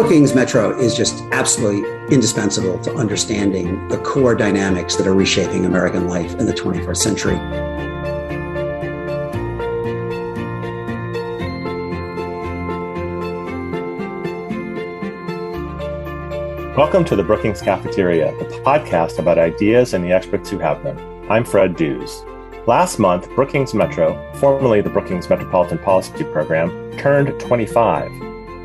Brookings Metro is just absolutely indispensable to understanding the core dynamics that are reshaping American life in the 21st century. Welcome to the Brookings Cafeteria, the podcast about ideas and the experts who have them. I'm Fred Dews. Last month, Brookings Metro, formerly the Brookings Metropolitan Policy Program, turned 25.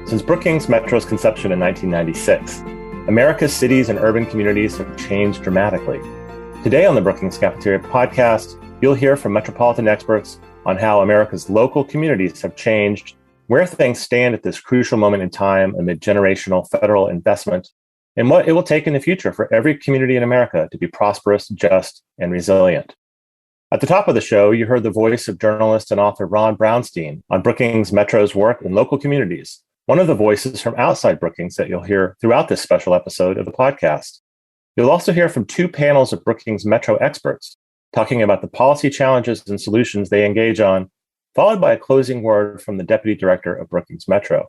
Since Brookings Metro's conception in 1996, America's cities and urban communities have changed dramatically. Today on the Brookings Cafeteria podcast, you'll hear from metropolitan experts on how America's local communities have changed, where things stand at this crucial moment in time amid generational federal investment, and what it will take in the future for every community in America to be prosperous, just, and resilient. At the top of the show, you heard the voice of journalist and author Ron Brownstein on Brookings Metro's work in local communities, one of the voices from outside Brookings that you'll hear throughout this special episode of the podcast. You'll also hear from two panels of Brookings Metro experts talking about the policy challenges and solutions they engage on, followed by a closing word from the Deputy Director of Brookings Metro.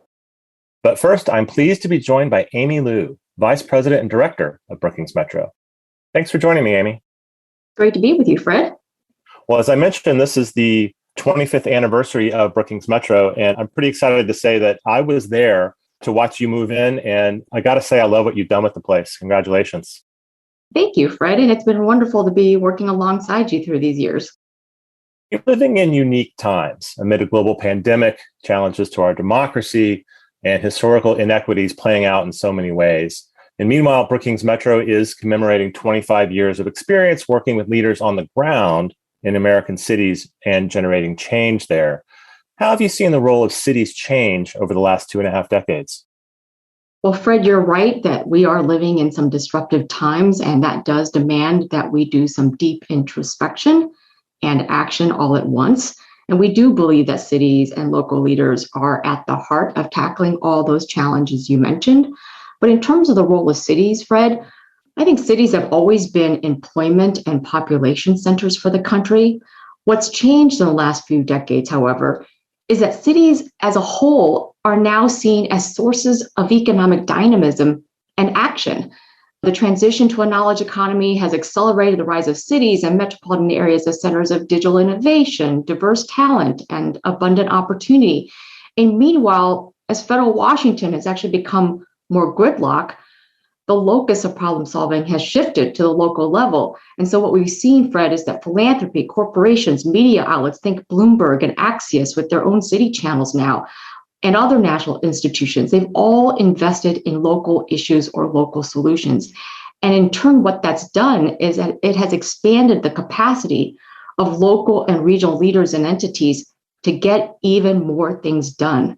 But first, I'm pleased to be joined by Amy Liu, Vice President and Director of Brookings Metro. Thanks for joining me, Amy. Great to be with you, Fred. Well, as I mentioned, this is the 25th anniversary of Brookings Metro, and I'm pretty excited to say that I was there to watch you move in, and I got to say I love what you've done with the place. Congratulations. Thank you, Fred, and it's been wonderful to be working alongside you through these years. You're living in unique times amid a global pandemic, challenges to our democracy, and historical inequities playing out in so many ways. And meanwhile, Brookings Metro is commemorating 25 years of experience working with leaders on the ground in American cities and generating change there. How have you seen the role of cities change over the last 2.5 decades? Well, Fred, you're right that we are living in some disruptive times, and that does demand that we do some deep introspection and action all at once. And we do believe that cities and local leaders are at the heart of tackling all those challenges you mentioned. But in terms of the role of cities, Fred, I think cities have always been employment and population centers for the country. What's changed in the last few decades, however, is that cities as a whole are now seen as sources of economic dynamism and action. The transition to a knowledge economy has accelerated the rise of cities and metropolitan areas as centers of digital innovation, diverse talent, and abundant opportunity. And meanwhile, as federal Washington has actually become more gridlock, the locus of problem solving has shifted to the local level. And so what we've seen, Fred, is that philanthropy, corporations, media outlets, think Bloomberg and Axios with their own city channels now, and other national institutions, they've all invested in local issues or local solutions. And in turn, what that's done is that it has expanded the capacity of local and regional leaders and entities to get even more things done.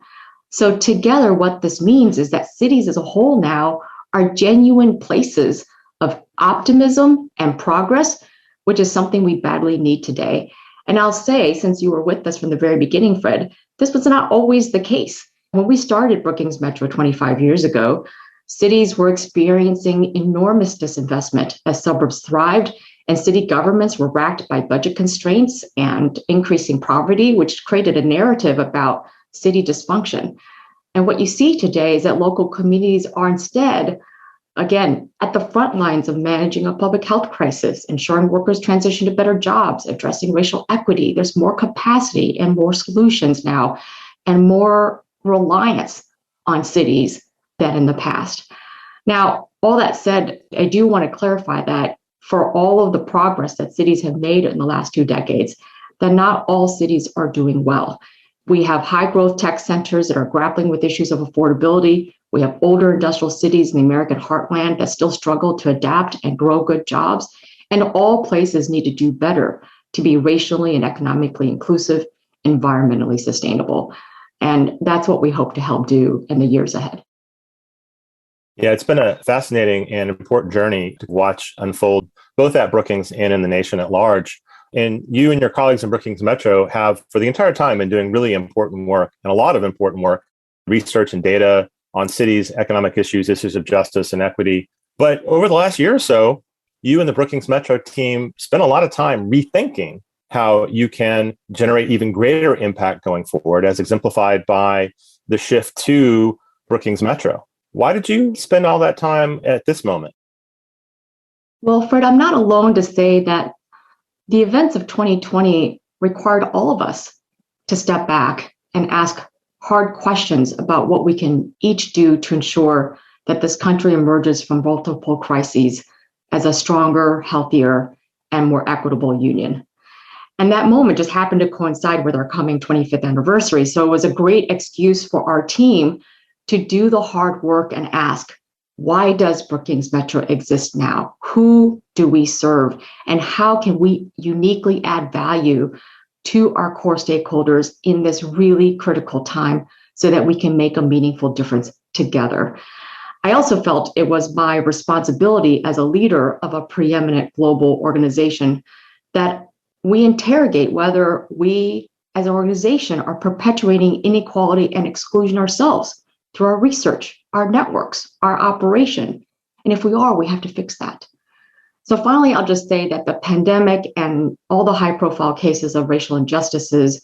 So together, what this means is that cities as a whole now are genuine places of optimism and progress, which is something we badly need today. And I'll say, since you were with us from the very beginning, Fred, this was not always the case. When we started Brookings Metro 25 years ago, cities were experiencing enormous disinvestment as suburbs thrived, and city governments were racked by budget constraints and increasing poverty, which created a narrative about city dysfunction. And what you see today is that local communities are instead, again, at the front lines of managing a public health crisis, ensuring workers transition to better jobs, addressing racial equity. There's more capacity and more solutions now, and more reliance on cities than in the past. Now, all that said, I do want to clarify that for all of the progress that cities have made in the last 2 decades, that not all cities are doing well. We have high growth tech centers that are grappling with issues of affordability. We have older industrial cities in the American heartland that still struggle to adapt and grow good jobs. And all places need to do better to be racially and economically inclusive, environmentally sustainable. And that's what we hope to help do in the years ahead. Yeah, it's been a fascinating and important journey to watch unfold, both at Brookings and in the nation at large. And you and your colleagues in Brookings Metro have, for the entire time, been doing really important work, and a lot of important work, research and data on cities, economic issues, issues of justice and equity. But over the last year or so, you and the Brookings Metro team spent a lot of time rethinking how you can generate even greater impact going forward, as exemplified by the shift to Brookings Metro. Why did you spend all that time at this moment? Well, Fred, I'm not alone to say that the events of 2020 required all of us to step back and ask hard questions about what we can each do to ensure that this country emerges from multiple crises as a stronger, healthier, and more equitable union. And that moment just happened to coincide with our coming 25th anniversary. So it was a great excuse for our team to do the hard work and ask, why does Brookings Metro exist now? Who do we serve? And how can we uniquely add value to our core stakeholders in this really critical time so that we can make a meaningful difference together? I also felt it was my responsibility as a leader of a preeminent global organization that we interrogate whether we as an organization are perpetuating inequality and exclusion ourselves through our research, our networks, our operation. And if we are, we have to fix that. So finally, I'll just say that the pandemic and all the high-profile cases of racial injustices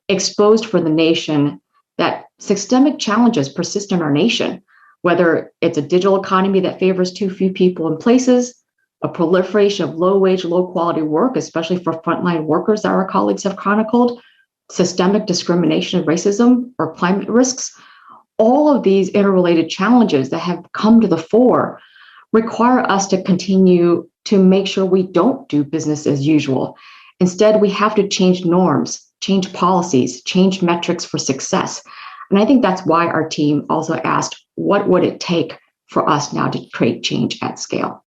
exposed for the nation that systemic challenges persist in our nation, whether it's a digital economy that favors too few people and places, a proliferation of low-wage, low-quality work, especially for frontline workers that our colleagues have chronicled, systemic discrimination and racism, or climate risks. All of these interrelated challenges that have come to the fore require us to continue to make sure we don't do business as usual. Instead, we have to change norms, change policies, change metrics for success. And I think that's why our team also asked, what would it take for us now to create change at scale?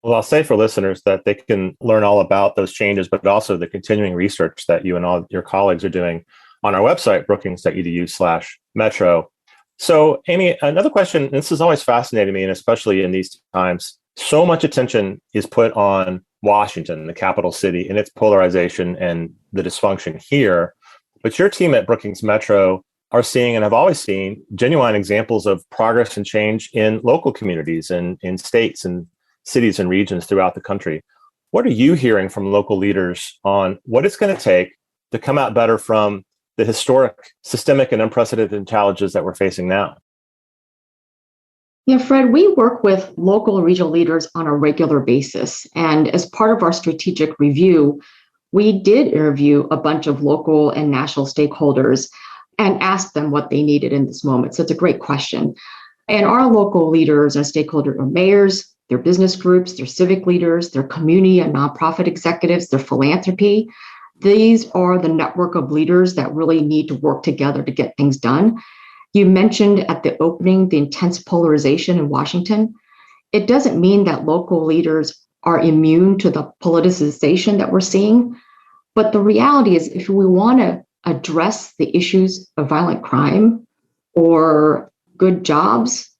Well, I'll say for listeners that they can learn all about those changes, but also the continuing research that you and all your colleagues are doing on our website, brookings.edu/metro. So, Amy, another question, this has always fascinated me, and especially in these times, so much attention is put on Washington, the capital city, and its polarization and the dysfunction here. But your team at Brookings Metro are seeing, and have always seen, genuine examples of progress and change in local communities and in states and cities and regions throughout the country. What are you hearing from local leaders on what it's going to take to come out better from the historic, systemic, and unprecedented challenges that we're facing now? Yeah, Fred, we work with local and regional leaders on a regular basis. And as part of our strategic review, we did interview a bunch of local and national stakeholders and asked them what they needed in this moment. So it's a great question. And our local leaders and stakeholders are mayors, their business groups, their civic leaders, their community and nonprofit executives, their philanthropy. These are the network of leaders that really need to work together to get things done. You mentioned at the opening the intense polarization in Washington. It doesn't mean that local leaders are immune to the politicization that we're seeing. But the reality is, if we want to address the issues of violent crime or good jobs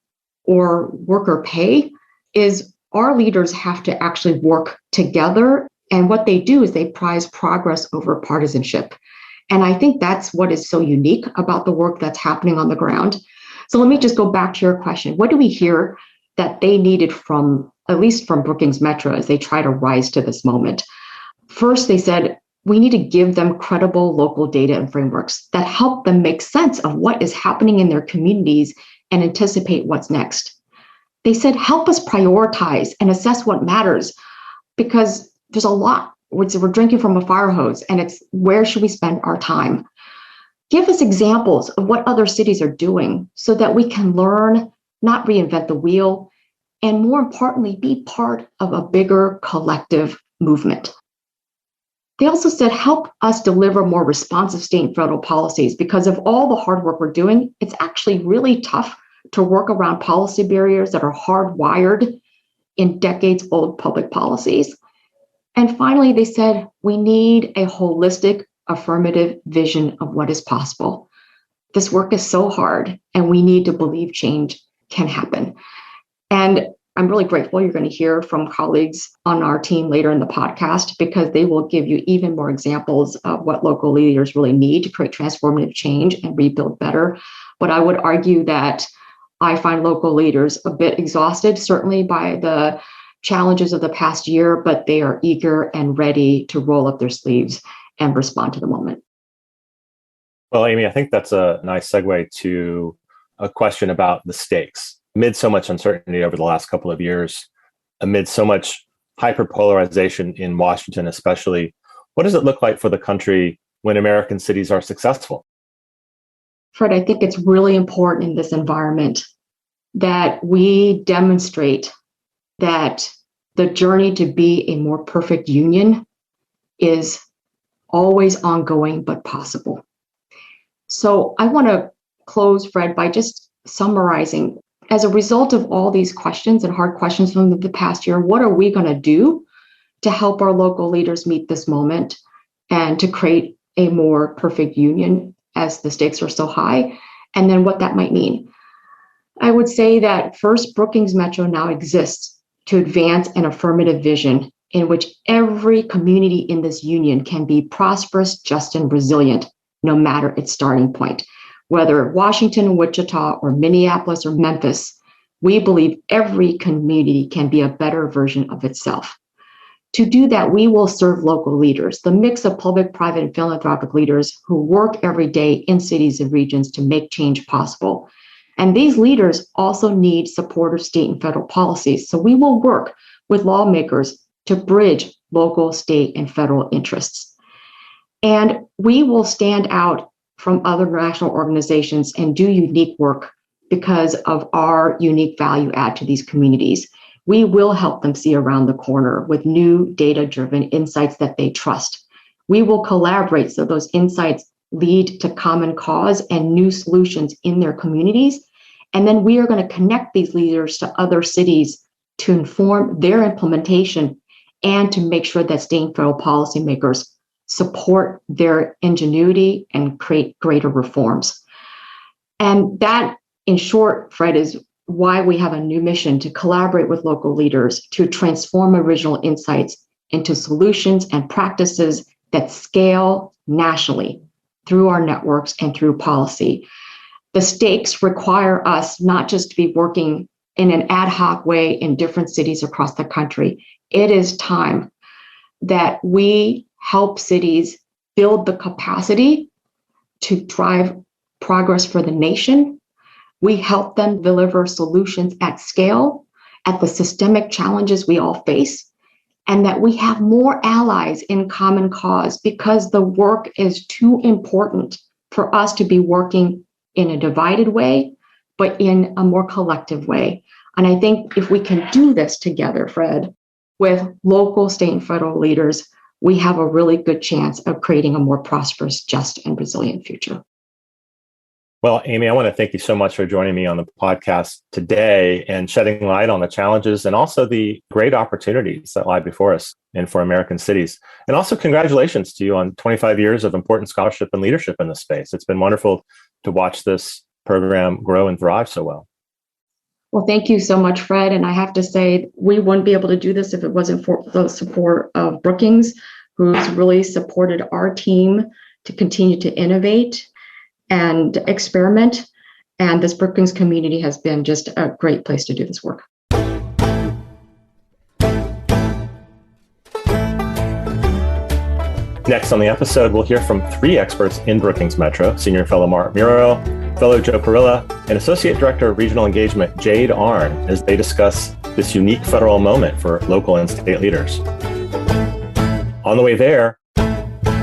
or worker pay, is our leaders have to actually work together. And what they do is they prize progress over partisanship. And I think that's what is so unique about the work that's happening on the ground. So let me just go back to your question. What do we hear that they needed from, at least from Brookings Metro, as they try to rise to this moment? First, they said, we need to give them credible local data and frameworks that help them make sense of what is happening in their communities and anticipate what's next. They said, help us prioritize and assess what matters, because there's a lot. We're drinking from a fire hose, and it's where should we spend our time? Give us examples of what other cities are doing so that we can learn, not reinvent the wheel, and more importantly, be part of a bigger collective movement. They also said, help us deliver more responsive state and federal policies, because of all the hard work we're doing, it's actually really tough to work around policy barriers that are hardwired in decades-old public policies. And finally, they said, we need a holistic, affirmative vision of what is possible. This work is so hard, and we need to believe change can happen. And I'm really grateful you're going to hear from colleagues on our team later in the podcast, because they will give you even more examples of what local leaders really need to create transformative change and rebuild better. But I would argue that I find local leaders a bit exhausted, certainly by the challenges of the past year, but they are eager and ready to roll up their sleeves and respond to the moment. Well, Amy, I think that's a nice segue to a question about the stakes. Amid so much uncertainty over the last couple of years, amid so much hyperpolarization in Washington especially, what does it look like for the country when American cities are successful? Fred, I think it's really important in this environment that we demonstrate that the journey to be a more perfect union is always ongoing but possible. So I want to close, Fred, by just summarizing. As a result of all these questions and hard questions from the past year, what are we going to do to help our local leaders meet this moment and to create a more perfect union as the stakes are so high? And then what that might mean. I would say that first, Brookings Metro now exists to advance an affirmative vision in which every community in this union can be prosperous, just, and resilient, no matter its starting point. Whether Washington, Wichita, or Minneapolis, or Memphis, we believe every community can be a better version of itself. To do that, we will serve local leaders, the mix of public, private, and philanthropic leaders who work every day in cities and regions to make change possible. And these leaders also need support of state and federal policies. So we will work with lawmakers to bridge local, state, and federal interests. And we will stand out from other national organizations and do unique work because of our unique value add to these communities. We will help them see around the corner with new data-driven insights that they trust. We will collaborate so those insights lead to common cause and new solutions in their communities. And then we are going to connect these leaders to other cities to inform their implementation and to make sure that state and federal policymakers support their ingenuity and create greater reforms. And that, in short, Fred, is why we have a new mission to collaborate with local leaders to transform original insights into solutions and practices that scale nationally through our networks and through policy. The stakes require us not just to be working in an ad hoc way in different cities across the country. It is time that we help cities build the capacity to drive progress for the nation. We help them deliver solutions at scale, at the systemic challenges we all face, and that we have more allies in common cause because the work is too important for us to be working in a divided way, but in a more collective way. And I think if we can do this together, Fred, with local, state, and federal leaders, we have a really good chance of creating a more prosperous, just, and resilient future. Well, Amy, I want to thank you so much for joining me on the podcast today and shedding light on the challenges and also the great opportunities that lie before us and for American cities. And also congratulations to you on 25 years of important scholarship and leadership in this space. It's been wonderful to watch this program grow and thrive so well. Well, thank you so much, Fred. And I have to say, we wouldn't be able to do this if it wasn't for the support of Brookings, who's really supported our team to continue to innovate and experiment. And this Brookings community has been just a great place to do this work. Next on the episode, we'll hear from three experts in Brookings Metro, Senior Fellow Mark Muro, Fellow Joe Perilla, and Associate Director of Regional Engagement, Jade Arn, as they discuss this unique federal moment for local and state leaders. On the way there,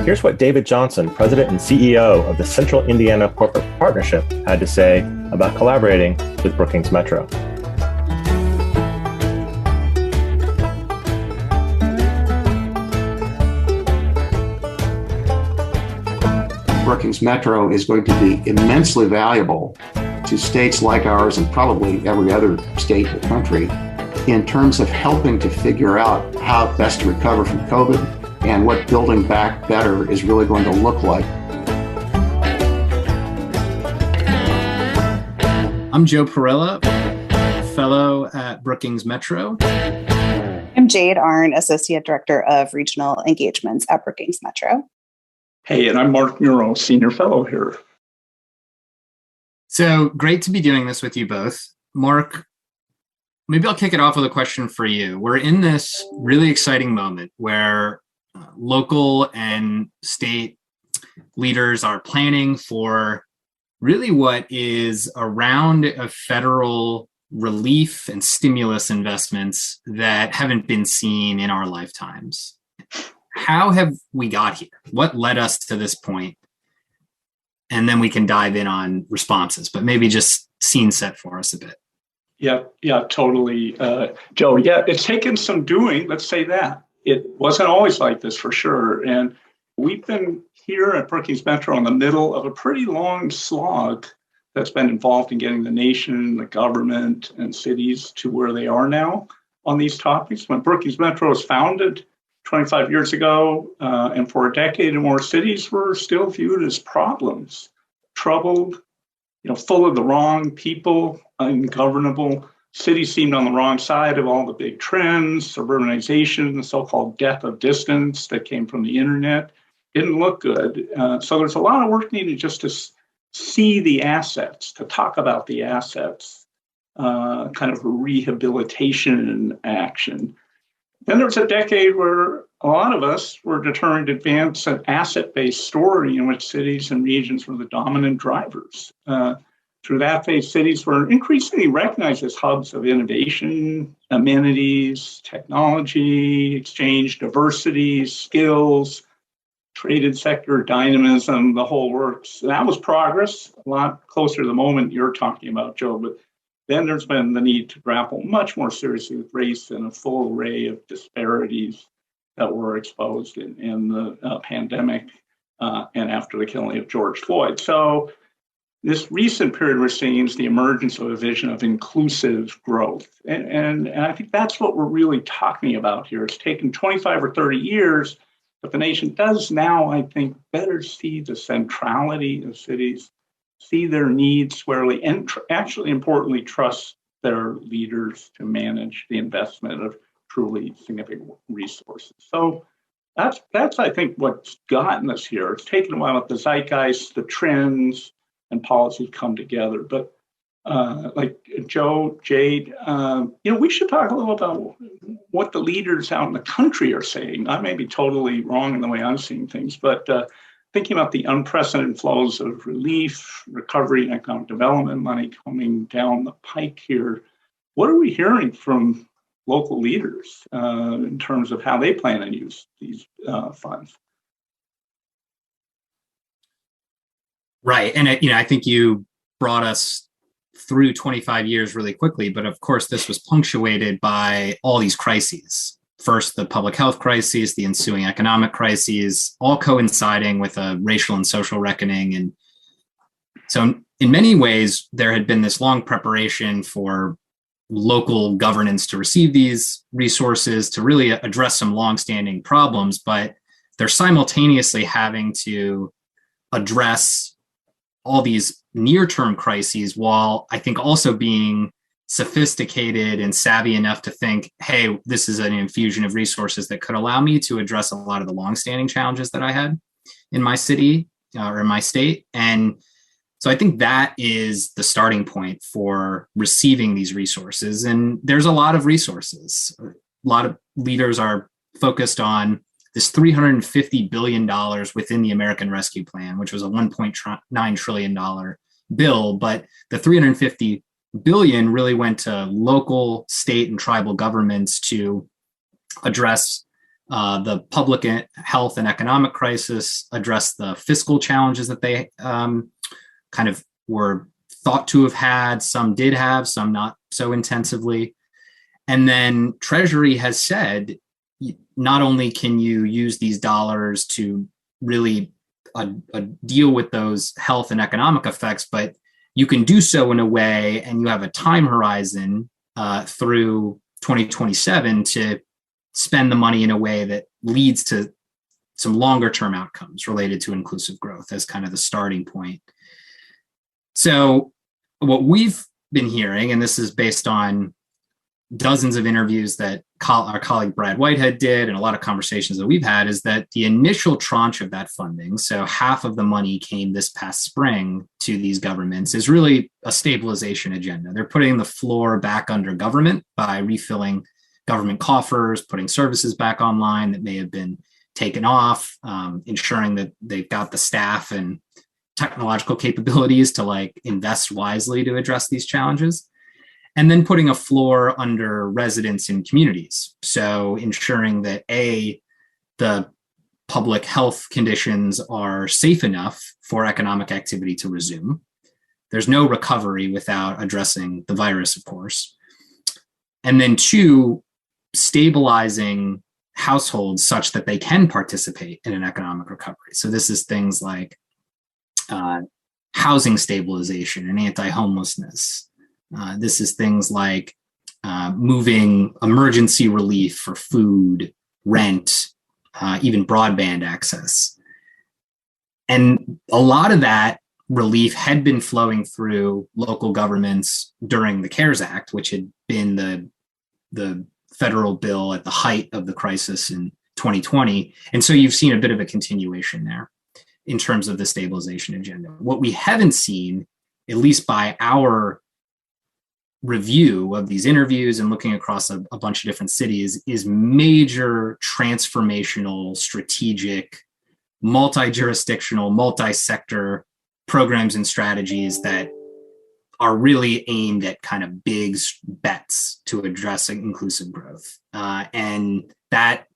here's what David Johnson, President and CEO of the Central Indiana Corporate Partnership, had to say about collaborating with Brookings Metro. Brookings Metro is going to be immensely valuable to states like ours and probably every other state in the country in terms of helping to figure out how best to recover from COVID and what building back better is really going to look like. I'm Joe Perilla, fellow at Brookings Metro. I'm Jade Arn, Associate Director of Regional Engagements at Brookings Metro. Hey, and I'm Mark Muro, Senior Fellow here. So great to be doing this with you both. Mark, maybe I'll kick it off with a question for you. We're in this really exciting moment where local and state leaders are planning for really what is a round of federal relief and stimulus investments that haven't been seen in our lifetimes. How have we got here? What led us to this point? And then we can dive in on responses, but maybe just scene set for us a bit. Yeah, totally. Joe, it's taken some doing, let's say that. It wasn't always like this for sure. And we've been here at Brookings Metro in the middle of a pretty long slog that's been involved in getting the nation, the government, and cities to where they are now on these topics. When Brookings Metro was founded 25 years ago, and for a decade or more, cities were still viewed as problems, troubled, full of the wrong people, ungovernable. Cities seemed on the wrong side of all the big trends, suburbanization, the so-called death of distance that came from the internet. Didn't look good. So there's a lot of work needed just to see the assets, to talk about the assets, kind of a rehabilitation action. Then there was a decade where a lot of us were determined to advance an asset-based story in which cities and regions were the dominant drivers. Through that phase, cities were increasingly recognized as hubs of innovation, amenities, technology, exchange, diversity, skills, traded sector dynamism, the whole works. That was progress, a lot closer to the moment you're talking about, Joe. But then there's been the need to grapple much more seriously with race and a full array of disparities that were exposed in the pandemic and after the killing of George Floyd. So this recent period we're seeing is the emergence of a vision of inclusive growth. And I think that's what we're really talking about here. It's taken 25 or 30 years, but the nation does now, I think, better see the centrality of cities, see their needs squarely, and actually, importantly, trust their leaders to manage the investment of truly significant resources. So that's I think, what's gotten us here. It's taken a while, the zeitgeist, the trends, and policies come together. But like Joe, Jade, we should talk a little about what the leaders out in the country are saying. I may be totally wrong in the way I'm seeing things, but thinking about the unprecedented flows of relief, recovery, and economic development money coming down the pike here, what are we hearing from local leaders in terms of how they plan to use these funds? Right. And, I think you brought us through 25 years really quickly. But of course, this was punctuated by all these crises. First, the public health crises, the ensuing economic crises, all coinciding with a racial and social reckoning. And so in many ways, there had been this long preparation for local governance to receive these resources, to really address some longstanding problems, but they're simultaneously having to address all these near-term crises while I think also being sophisticated and savvy enough to think, hey, this is an infusion of resources that could allow me to address a lot of the longstanding challenges that I had in my city or in my state. And so I think that is the starting point for receiving these resources. And there's a lot of resources. A lot of leaders are focused on this $350 billion within the American Rescue Plan, which was a $1.9 trillion bill. But the $350 billion really went to local, state, and tribal governments to address the public health and economic crisis, address the fiscal challenges that they kind of were thought to have had. Some did have, some not so intensively. And then Treasury has said, not only can you use these dollars to really deal with those health and economic effects, but you can do so in a way, and you have a time horizon through 2027 to spend the money in a way that leads to some longer term outcomes related to inclusive growth as kind of the starting point. So what we've been hearing, and this is based on dozens of interviews that our colleague Brad Whitehead did and a lot of conversations that we've had, is that the initial tranche of that funding, so half of the money came this past spring to these governments, is really a stabilization agenda. They're putting the floor back under government by refilling government coffers, putting services back online that may have been taken off, ensuring that they've got the staff and technological capabilities to like invest wisely to address these challenges. And then putting a floor under residents and communities. So ensuring that the public health conditions are safe enough for economic activity to resume. There's no recovery without addressing the virus, of course. And then 2, stabilizing households such that they can participate in an economic recovery. So this is things like housing stabilization and anti-homelessness. This is things like moving emergency relief for food, rent, even broadband access. And a lot of that relief had been flowing through local governments during the CARES Act, which had been the federal bill at the height of the crisis in 2020. And so you've seen a bit of a continuation there in terms of the stabilization agenda. What we haven't seen, at least by our review of these interviews and looking across a bunch of different cities, is major transformational, strategic, multi-jurisdictional, multi-sector programs and strategies that are really aimed at kind of big bets to address inclusive growth. And that,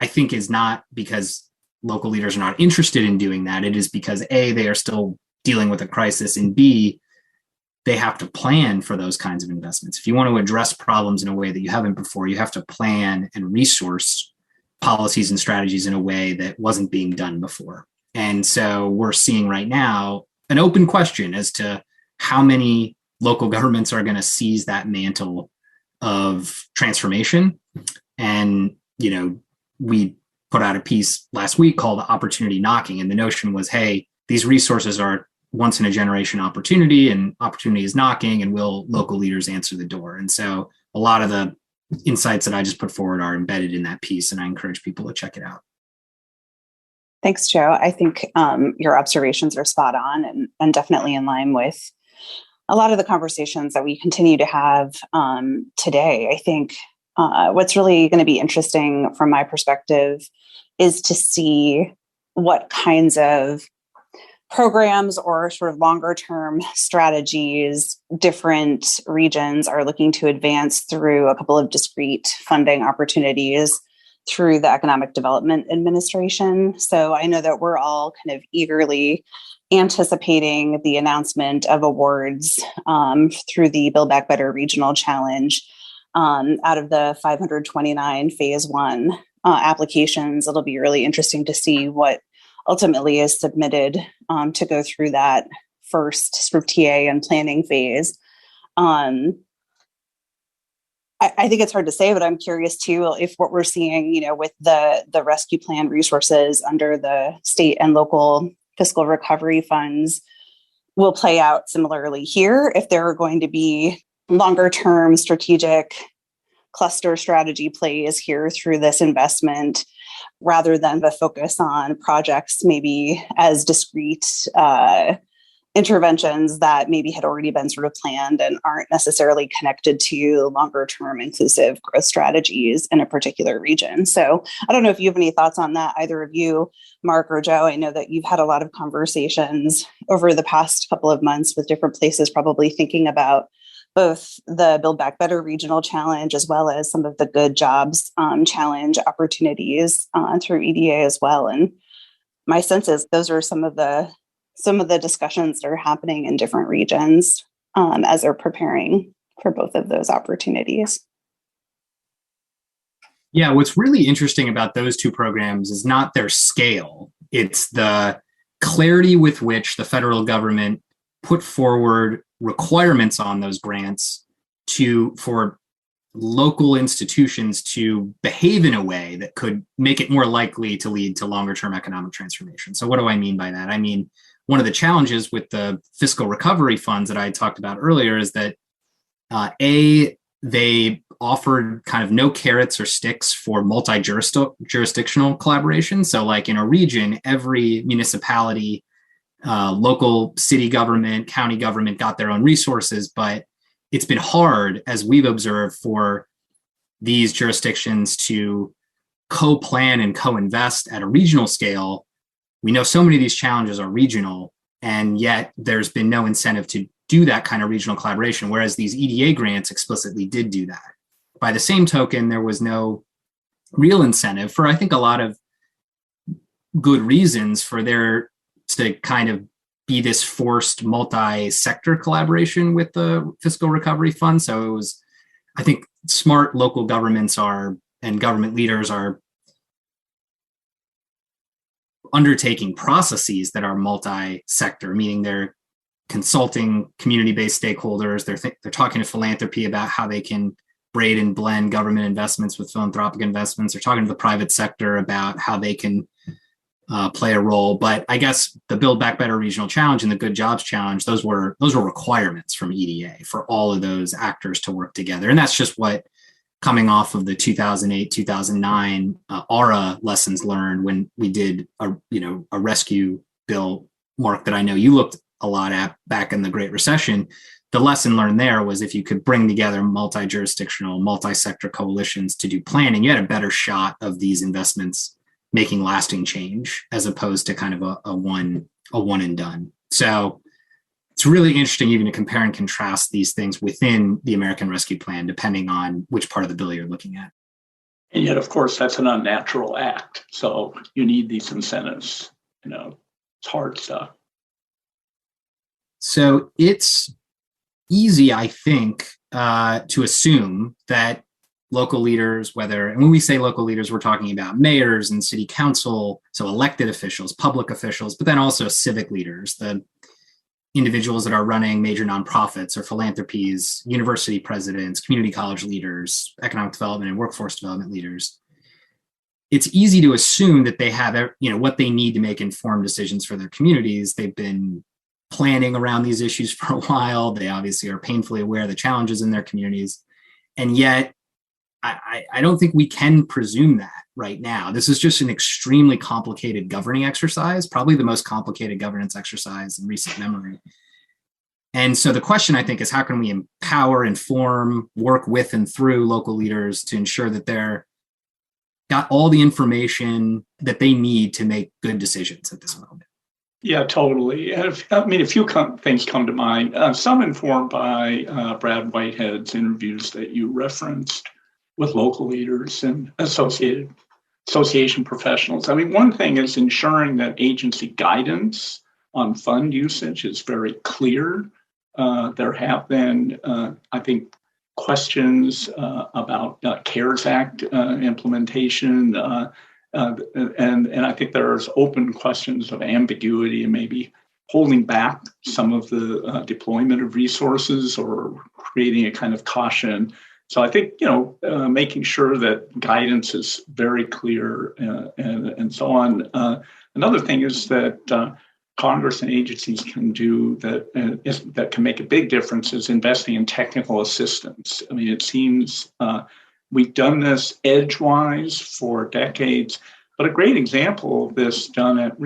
I think, is not because local leaders are not interested in doing that. It is because A, they are still dealing with a crisis, and B, they have to plan for those kinds of investments. If you want to address problems in a way that you haven't before, you have to plan and resource policies and strategies in a way that wasn't being done before. And so we're seeing right now an open question as to how many local governments are going to seize that mantle of transformation. And, we put out a piece last week called Opportunity Knocking. And the notion was, hey, these resources are once in a generation opportunity, and opportunity is knocking, and will local leaders answer the door? And so a lot of the insights that I just put forward are embedded in that piece, and I encourage people to check it out. Thanks, Joe. I think your observations are spot on and definitely in line with a lot of the conversations that we continue to have today. I think what's really going to be interesting from my perspective is to see what kinds of programs or sort of longer term strategies different regions are looking to advance through a couple of discrete funding opportunities through the Economic Development Administration. So I know that we're all kind of eagerly anticipating the announcement of awards through the Build Back Better Regional Challenge out of the 529 Phase 1 applications. It'll be really interesting to see what ultimately is submitted to go through that first sort of TA and planning phase. I think it's hard to say, but I'm curious too if what we're seeing, with the rescue plan resources under the state and local fiscal recovery funds will play out similarly here, if there are going to be longer term strategic cluster strategy plays here through this investment, rather than the focus on projects maybe as discrete interventions that maybe had already been sort of planned and aren't necessarily connected to longer term inclusive growth strategies in a particular region. So I don't know if you have any thoughts on that, either of you, Mark or Joe. I know that you've had a lot of conversations over the past couple of months with different places, probably thinking about both the Build Back Better Regional Challenge as well as some of the Good Jobs Challenge opportunities through EDA as well. And my sense is those are some of the discussions that are happening in different regions as they're preparing for both of those opportunities. Yeah, what's really interesting about those two programs is not their scale. It's the clarity with which the federal government put forward requirements on those grants for local institutions to behave in a way that could make it more likely to lead to longer term economic transformation. So what do I mean by that? I mean, one of the challenges with the fiscal recovery funds that I talked about earlier is that they offered kind of no carrots or sticks for multi-jurisdictional collaboration. So like in a region, every municipality, local city government, county government got their own resources, but it's been hard, as we've observed, for these jurisdictions to co-plan and co-invest at a regional scale. We know so many of these challenges are regional, And yet there's been no incentive to do that kind of regional collaboration, whereas these EDA grants explicitly did do that. By the same token, there was no real incentive for, I think, a lot of good reasons for there to kind of be this forced multi-sector collaboration with the fiscal recovery fund. So it was, I think, smart local governments and government leaders are undertaking processes that are multi-sector, meaning they're consulting community-based stakeholders. They're talking to philanthropy about how they can braid and blend government investments with philanthropic investments. They're talking to the private sector about how they can play a role. But I guess the Build Back Better Regional Challenge and the Good Jobs Challenge, those were requirements from EDA for all of those actors to work together. And that's just what, coming off of the 2008, 2009 ARA lessons learned when we did a rescue bill, Mark, that I know you looked a lot at back in the Great Recession. The lesson learned there was if you could bring together multi-jurisdictional, multi-sector coalitions to do planning, you had a better shot of these investments making lasting change as opposed to kind of a one and done. So it's really interesting even to compare and contrast these things within the American Rescue Plan, depending on which part of the bill you're looking at. And yet, of course, that's an unnatural act. So you need these incentives. It's hard stuff. So it's easy, I think, to assume that local leaders, and when we say local leaders, we're talking about mayors and city council, so elected officials, public officials, but then also civic leaders, the individuals that are running major nonprofits or philanthropies, university presidents, community college leaders, economic development and workforce development leaders. It's easy to assume that they have, what they need to make informed decisions for their communities. They've been planning around these issues for a while. They obviously are painfully aware of the challenges in their communities. And yet, I don't think we can presume that right now. This is just an extremely complicated governing exercise, probably the most complicated governance exercise in recent memory. And so the question, I think, is how can we empower, inform, work with and through local leaders to ensure that they're got all the information that they need to make good decisions at this moment? Yeah, totally. And a few things come to mind. Some informed by Brad Whitehead's interviews that you referenced with local leaders and association professionals. One thing is ensuring that agency guidance on fund usage is very clear. There have been, I think, questions about CARES Act implementation, and I think there's open questions of ambiguity and maybe holding back some of the deployment of resources or creating a kind of caution. So I think, making sure that guidance is very clear and so on. Another thing is that Congress and agencies can do that can make a big difference is investing in technical assistance. It seems we've done this edgewise for decades, but a great example of this done at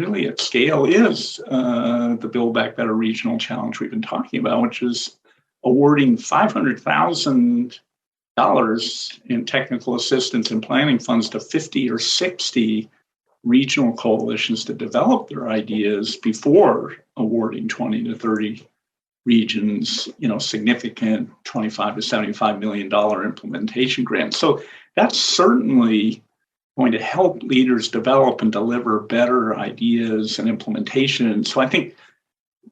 scale is the Build Back Better Regional Challenge we've been talking about, which is awarding $500,000 in technical assistance and planning funds to 50 or 60 regional coalitions to develop their ideas before awarding 20 to 30 regions, significant $25 to $75 million implementation grants. So that's certainly going to help leaders develop and deliver better ideas and implementation. So I think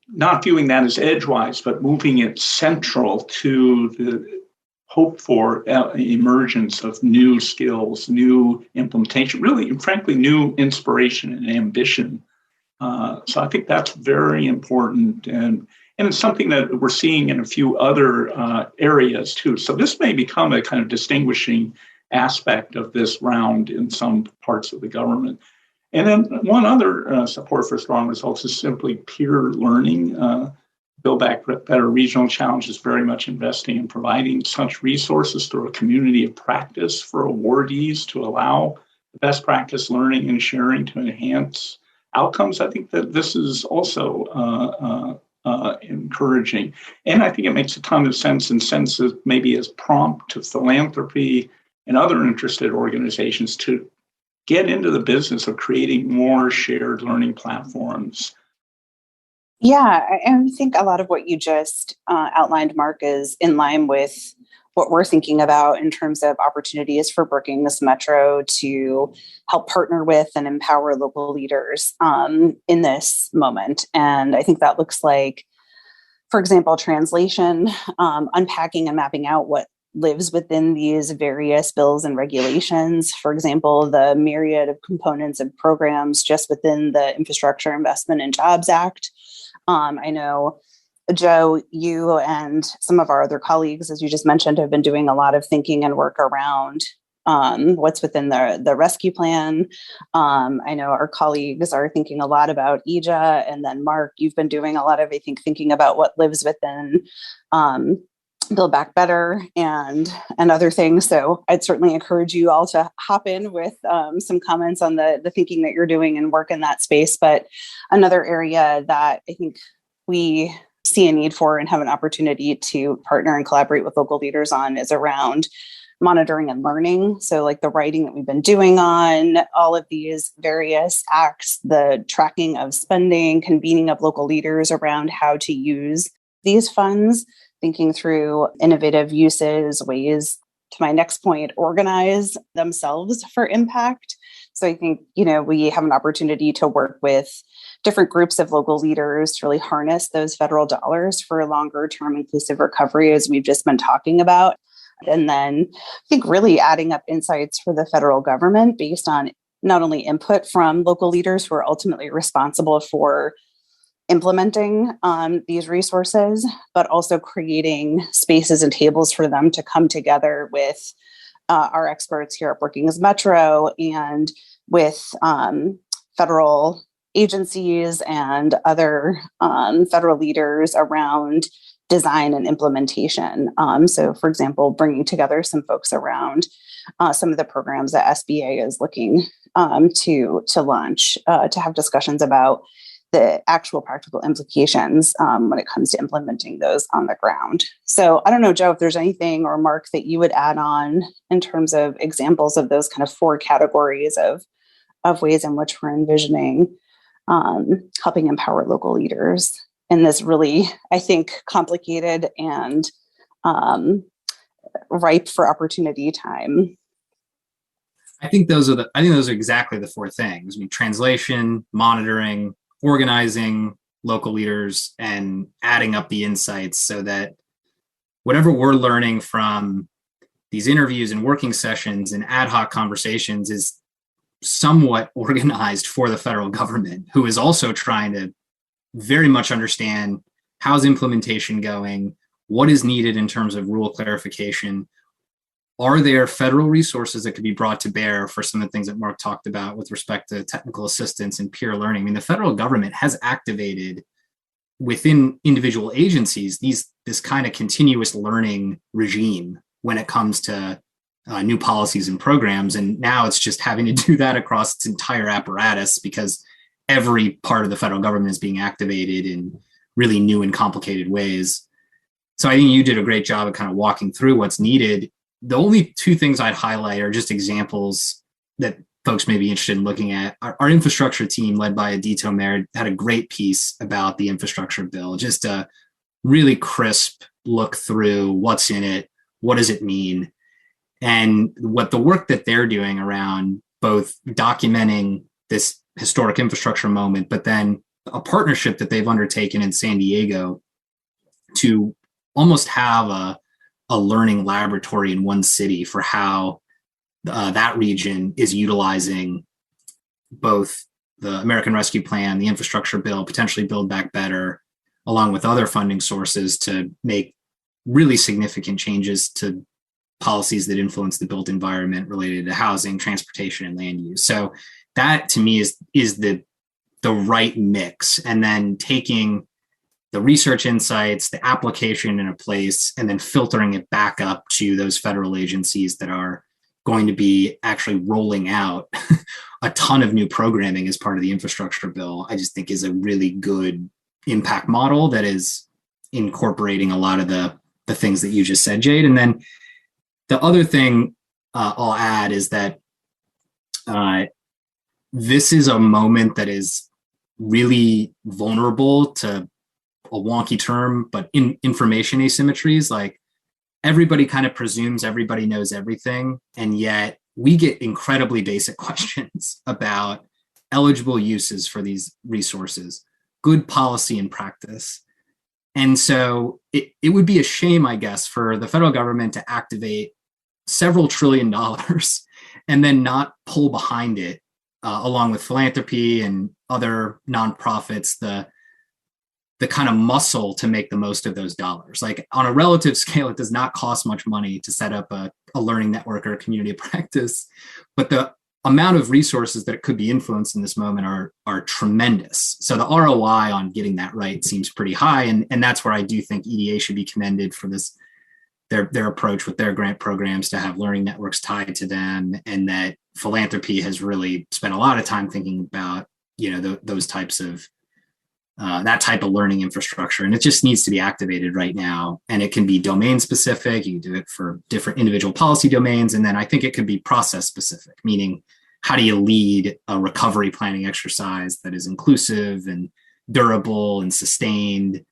not viewing that as edgewise, but moving it central to the hope for emergence of new skills, new implementation, really, frankly, new inspiration and ambition. So I think that's very important. And it's something that we're seeing in a few other areas too. So this may become a kind of distinguishing aspect of this round in some parts of the government. And then one other support for strong results is simply peer learning. Build Back Better Regional Challenge is very much investing in providing such resources through a community of practice for awardees to allow best practice learning and sharing to enhance outcomes. I think that this is also encouraging. And I think it makes a ton of sense and senses maybe as prompt to philanthropy and other interested organizations to get into the business of creating more shared learning platforms Yeah, I think a lot of what you just outlined, Mark, is in line with what we're thinking about in terms of opportunities for Brookings Metro to help partner with and empower local leaders in this moment. And I think that looks like, for example, translation, unpacking and mapping out what lives within these various bills and regulations. For example, the myriad of components and programs just within the Infrastructure Investment and Jobs Act. I know, Joe, you and some of our other colleagues, as you just mentioned, have been doing a lot of thinking and work around what's within the rescue plan. I know our colleagues are thinking a lot about EJA, and then Mark, you've been doing a lot of, I think, thinking about what lives within Build Back Better and other things. So I'd certainly encourage you all to hop in with some comments on the thinking that you're doing and work in that space. But another area that I think we see a need for and have an opportunity to partner and collaborate with local leaders on is around monitoring and learning. So like the writing that we've been doing on all of these various acts, the tracking of spending, convening of local leaders around how to use these funds, thinking through innovative uses, ways, to my next point, organize themselves for impact. So I think, we have an opportunity to work with different groups of local leaders to really harness those federal dollars for longer term inclusive recovery, as we've just been talking about. And then I think really adding up insights for the federal government based on not only input from local leaders who are ultimately responsible for implementing these resources, but also creating spaces and tables for them to come together with our experts here at Brookings Metro and with federal agencies and other federal leaders around design and implementation. So, for example, bringing together some folks around some of the programs that SBA is looking to launch, to have discussions about the actual practical implications when it comes to implementing those on the ground. So I don't know, Joe, if there's anything, or Mark, that you would add on in terms of examples of those kind of 4 categories of ways in which we're envisioning helping empower local leaders in this really, I think, complicated and ripe for opportunity time. I think those are exactly the 4 things. I mean, translation, monitoring, organizing local leaders, and adding up the insights so that whatever we're learning from these interviews and working sessions and ad hoc conversations is somewhat organized for the federal government, who is also trying to very much understand how's implementation going, what is needed in terms of rule clarification. Are there federal resources that could be brought to bear for some of the things that Mark talked about with respect to technical assistance and peer learning? I mean, the federal government has activated within individual agencies this kind of continuous learning regime when it comes to new policies and programs. And now it's just having to do that across its entire apparatus because every part of the federal government is being activated in really new and complicated ways. So I think you did a great job of kind of walking through what's needed. The only 2 things I'd highlight are just examples that folks may be interested in looking at. Our infrastructure team, led by Adito Mer, had a great piece about the infrastructure bill, just a really crisp look through what's in it, what does it mean, and what the work that they're doing around both documenting this historic infrastructure moment, but then a partnership that they've undertaken in San Diego to almost have a learning laboratory in one city for how that region is utilizing both the American Rescue Plan, the infrastructure bill, potentially Build Back Better, along with other funding sources to make really significant changes to policies that influence the built environment related to housing, transportation, and land use. So that to me is the right mix. And then taking the research insights, the application in a place, and then filtering it back up to those federal agencies that are going to be actually rolling out a ton of new programming as part of the infrastructure bill, I just think is a really good impact model that is incorporating a lot of the things that you just said, Jade. And then the other thing I'll add is that this is a moment that is really vulnerable to a wonky term, but in information asymmetries, like everybody kind of presumes everybody knows everything. And yet we get incredibly basic questions about eligible uses for these resources, good policy and practice. And so it would be a shame, I guess, for the federal government to activate several $1 trillion and then not pull behind it, along with philanthropy and other nonprofits, the kind of muscle to make the most of those dollars. Like on a relative scale, it does not cost much money to set up a learning network or a community of practice, but the amount of resources that it could be influenced in this moment are tremendous. So the ROI on getting that right seems pretty high. And that's where I do think EDA should be commended for this, their approach with their grant programs to have learning networks tied to them, and that philanthropy has really spent a lot of time thinking about, those types of that type of learning infrastructure. And it just needs to be activated right now. And it can be domain specific. You can do it for different individual policy domains. And then I think it could be process specific, meaning how do you lead a recovery planning exercise that is inclusive and durable and sustained?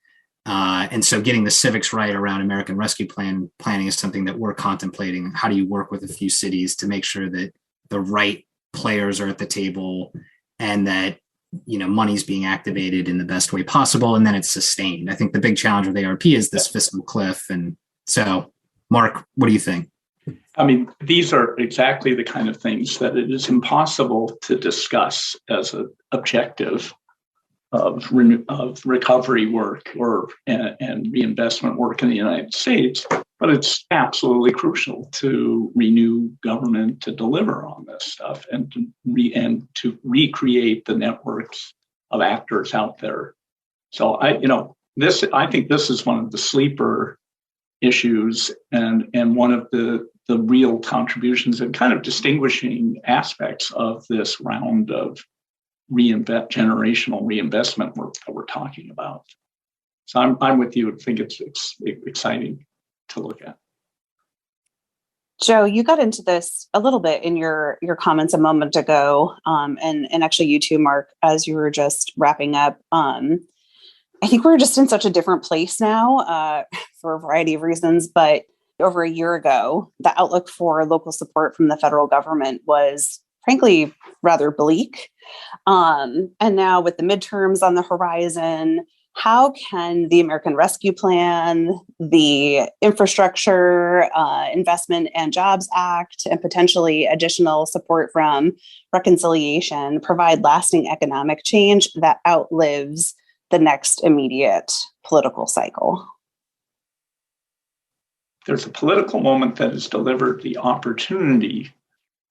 And so getting the civics right around American Rescue Plan planning is something that we're contemplating. How do you work with a few cities to make sure that the right players are at the table and that money's being activated in the best way possible, and then it's sustained? I think the big challenge with ARP is this fiscal cliff. And so, Mark, what do you think? I mean, these are exactly the kind of things that it is impossible to discuss as an objective of recovery work and reinvestment work in the United States, but it's absolutely crucial to renew government to deliver on this stuff and to recreate the networks of actors out there. So I think this is one of the sleeper issues and one of the real contributions and kind of distinguishing aspects of this round of generational reinvestment work that we're talking about. So I'm with you. I think it's exciting to look at. Joe, you got into this a little bit in your comments a moment ago, and actually you too, Mark, as you were just wrapping up. I think we're just in such a different place now for a variety of reasons, but over a year ago, the outlook for local support from the federal government was frankly rather bleak. And now with the midterms on the horizon, how can the American Rescue Plan, the Infrastructure Investment and Jobs Act, and potentially additional support from reconciliation provide lasting economic change that outlives the next immediate political cycle? There's a political moment that has delivered the opportunity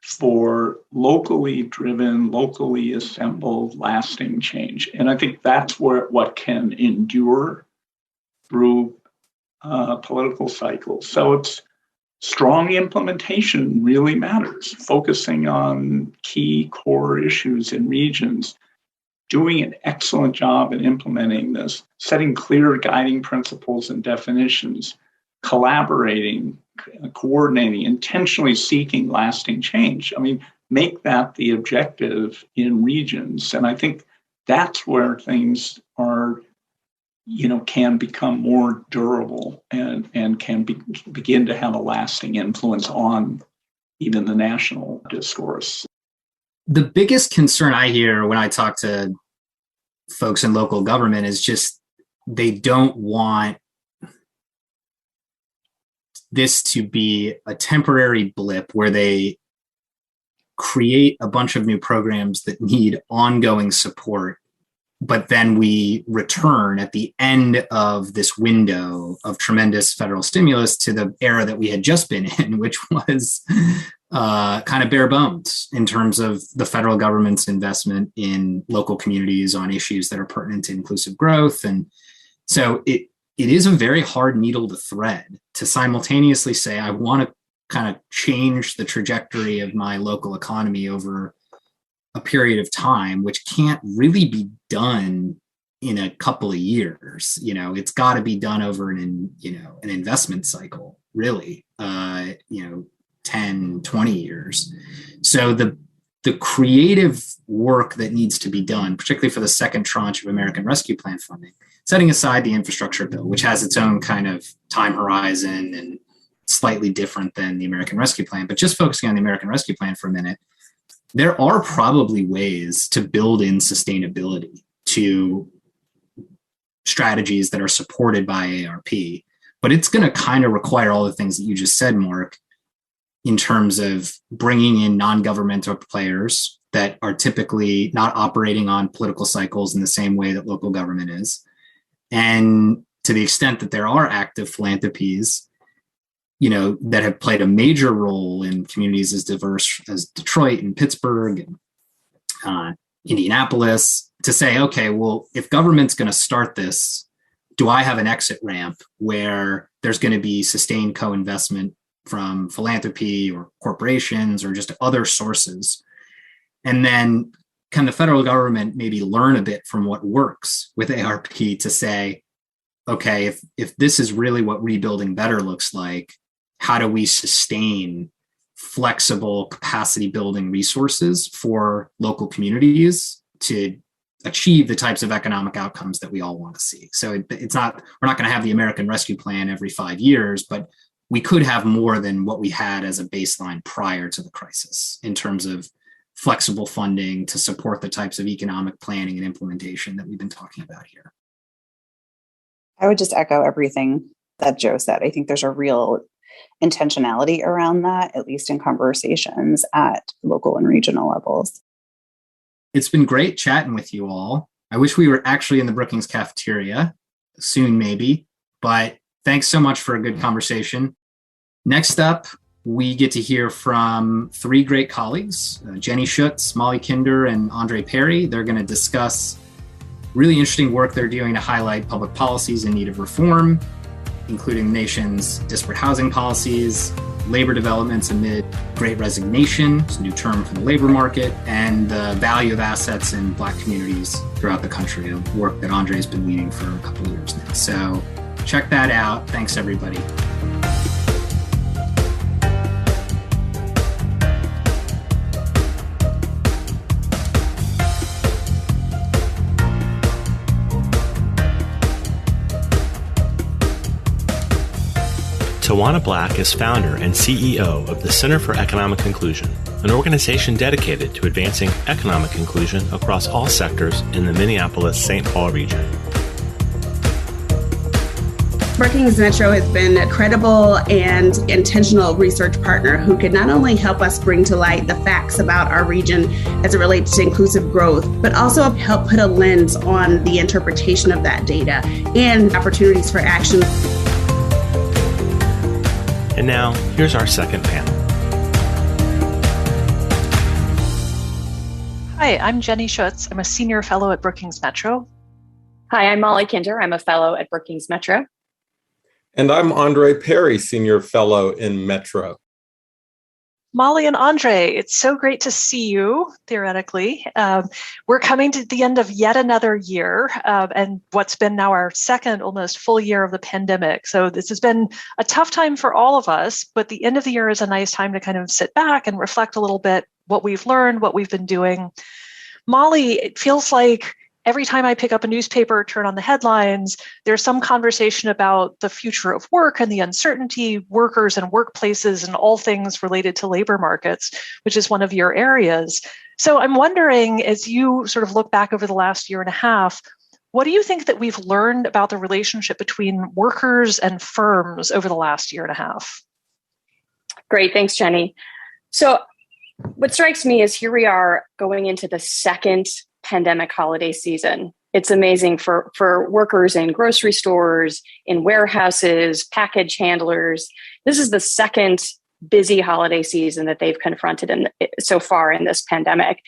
for locally driven, locally assembled, lasting change. And I think that's what can endure through political cycles. So it's strong implementation really matters, focusing on key core issues in regions, doing an excellent job in implementing this, setting clear guiding principles and definitions, collaborating, coordinating, intentionally seeking lasting change. I mean, make that the objective in regions. And I think that's where things are, can become more durable and can begin to have a lasting influence on even the national discourse. The biggest concern I hear when I talk to folks in local government is just they don't want this to be a temporary blip where they create a bunch of new programs that need ongoing support, but then we return at the end of this window of tremendous federal stimulus to the era that we had just been in, which was kind of bare bones in terms of the federal government's investment in local communities on issues that are pertinent to inclusive growth. And so it is a very hard needle to thread to simultaneously say, I want to kind of change the trajectory of my local economy over a period of time, which can't really be done in a couple of years. It's got to be done over an investment cycle, really, 10, 20 years. So the the creative work that needs to be done, particularly for the second tranche of American Rescue Plan funding, setting aside the infrastructure bill, which has its own kind of time horizon and slightly different than the American Rescue Plan, but just focusing on the American Rescue Plan for a minute, there are probably ways to build in sustainability to strategies that are supported by ARP, but it's going to kind of require all the things that you just said, Mark, in terms of bringing in non-governmental players that are typically not operating on political cycles in the same way that local government is. And to the extent that there are active philanthropies, that have played a major role in communities as diverse as Detroit and Pittsburgh and Indianapolis, to say, okay, well, if government's going to start this, do I have an exit ramp where there's going to be sustained co-investment from philanthropy or corporations or just other sources? And then can the federal government maybe learn a bit from what works with ARP to say, okay, if this is really what rebuilding better looks like, how do we sustain flexible capacity building resources for local communities to achieve the types of economic outcomes that we all want to see? So we're not going to have the American Rescue Plan every 5 years, but we could have more than what we had as a baseline prior to the crisis in terms of flexible funding to support the types of economic planning and implementation that we've been talking about here. I would just echo everything that Joe said. I think there's a real intentionality around that, at least in conversations at local and regional levels. It's been great chatting with you all. I wish we were actually in the Brookings Cafeteria soon, maybe, but thanks so much for a good conversation. Next up, we get to hear from three great colleagues, Jenny Schutz, Molly Kinder, and Andre Perry. They're going to discuss really interesting work they're doing to highlight public policies in need of reform, including the nation's disparate housing policies, labor developments amid Great Resignation, it's a new term for the labor market, and the value of assets in Black communities throughout the country, a work that Andre has been leading for a couple of years now. So check that out. Thanks, everybody. Tawana Black is founder and CEO of the Center for Economic Inclusion, an organization dedicated to advancing economic inclusion across all sectors in the Minneapolis-St. Paul region. Brookings Metro has been a credible and intentional research partner who can not only help us bring to light the facts about our region as it relates to inclusive growth, but also help put a lens on the interpretation of that data and opportunities for action. And now, here's our second panel. Hi, I'm Jenny Schutz. I'm a senior fellow at Brookings Metro. Hi, I'm Molly Kinder. I'm a fellow at Brookings Metro. And I'm Andre Perry, senior fellow in Metro. Molly and Andre, it's so great to see you, theoretically. We're coming to the end of yet another year, and what's been now our second almost full year of the pandemic. So this has been a tough time for all of us, but the end of the year is a nice time to kind of sit back and reflect a little bit what we've learned, what we've been doing. Molly, it feels like every time I pick up a newspaper, turn on the headlines, there's some conversation about the future of work and the uncertainty, workers and workplaces and all things related to labor markets, which is one of your areas. So I'm wondering, as you sort of look back over the last year and a half, what do you think that we've learned about the relationship between workers and firms over the last year and a half? Great, thanks, Jenny. So what strikes me is here we are going into the second pandemic holiday season. It's amazing for workers in grocery stores, in warehouses, package handlers. This is the second busy holiday season that they've confronted so far in this pandemic.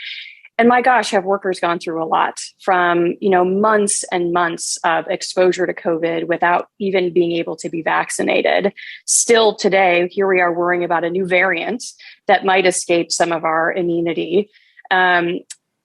And my gosh, have workers gone through a lot from, months and months of exposure to COVID without even being able to be vaccinated. Still today, here we are worrying about a new variant that might escape some of our immunity.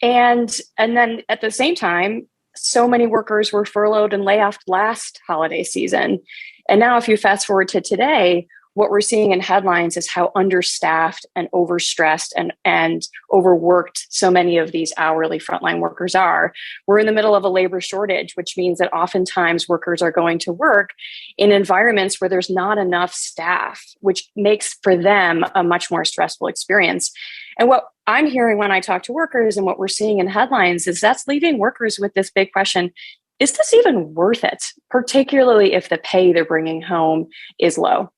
And then at the same time, so many workers were furloughed and laid off last holiday season. And now if you fast forward to today, what we're seeing in headlines is how understaffed and overstressed and overworked so many of these hourly frontline workers are. We're in the middle of a labor shortage, which means that oftentimes workers are going to work in environments where there's not enough staff, which makes for them a much more stressful experience. And what I'm hearing when I talk to workers and what we're seeing in headlines is that's leaving workers with this big question: is this even worth it? Particularly if the pay they're bringing home is low.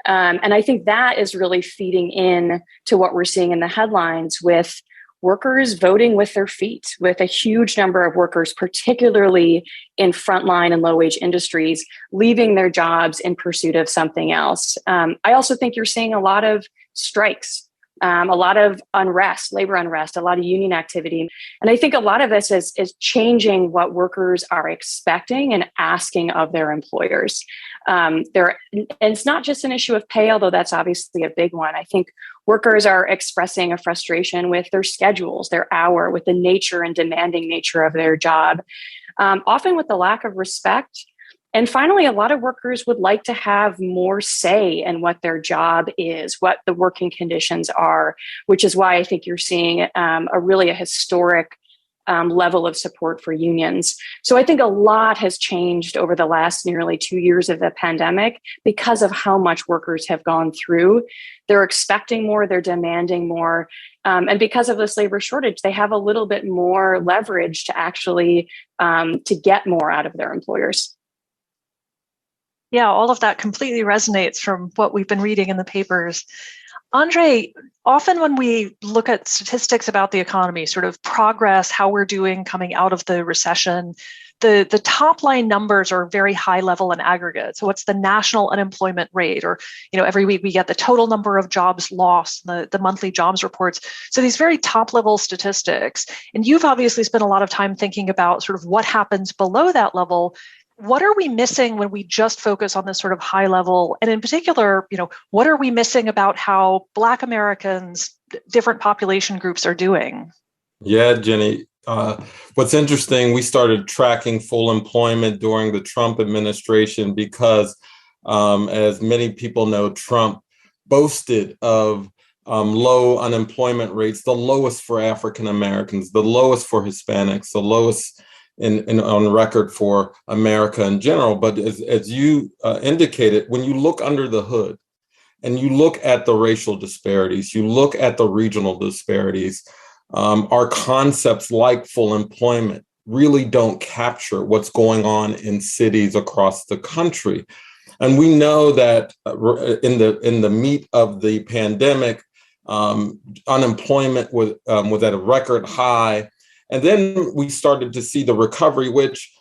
And I think that is really feeding in to what we're seeing in the headlines, with workers voting with their feet, with a huge number of workers, particularly in frontline and low-wage industries, leaving their jobs in pursuit of something else. I also think you're seeing a lot of strikes, a lot of unrest, labor unrest, a lot of union activity. And I think a lot of this is changing what workers are expecting and asking of their employers. And it's not just an issue of pay, although that's obviously a big one. I think workers are expressing a frustration with their schedules, their hour, with the nature and demanding nature of their job, often with the lack of respect. And finally, a lot of workers would like to have more say in what their job is, what the working conditions are, which is why I think you're seeing a historic level of support for unions. So I think a lot has changed over the last nearly 2 years of the pandemic because of how much workers have gone through. They're expecting more, they're demanding more. And because of this labor shortage, they have a little bit more leverage to actually to get more out of their employers. Yeah, all of that completely resonates from what we've been reading in the papers. Andre, often when we look at statistics about the economy, sort of progress, how we're doing coming out of the recession, the top line numbers are very high level and aggregate. So what's the national unemployment rate? Or, every week we get the total number of jobs lost, the monthly jobs reports. So these very top level statistics. And you've obviously spent a lot of time thinking about sort of what happens below that level. What are we missing when we just focus on this sort of high level? And in particular, what are we missing about how Black Americans, different population groups are doing? Yeah, Jenny. What's interesting, we started tracking full employment during the Trump administration because, as many people know, Trump boasted of low unemployment rates, the lowest for African Americans, the lowest for Hispanics, the lowest on record for America in general. But as you indicated, when you look under the hood and you look at the racial disparities, you look at the regional disparities, our concepts like full employment really don't capture what's going on in cities across the country. And we know that in the meat of the pandemic, unemployment was at a record high. And then we started to see the recovery, which,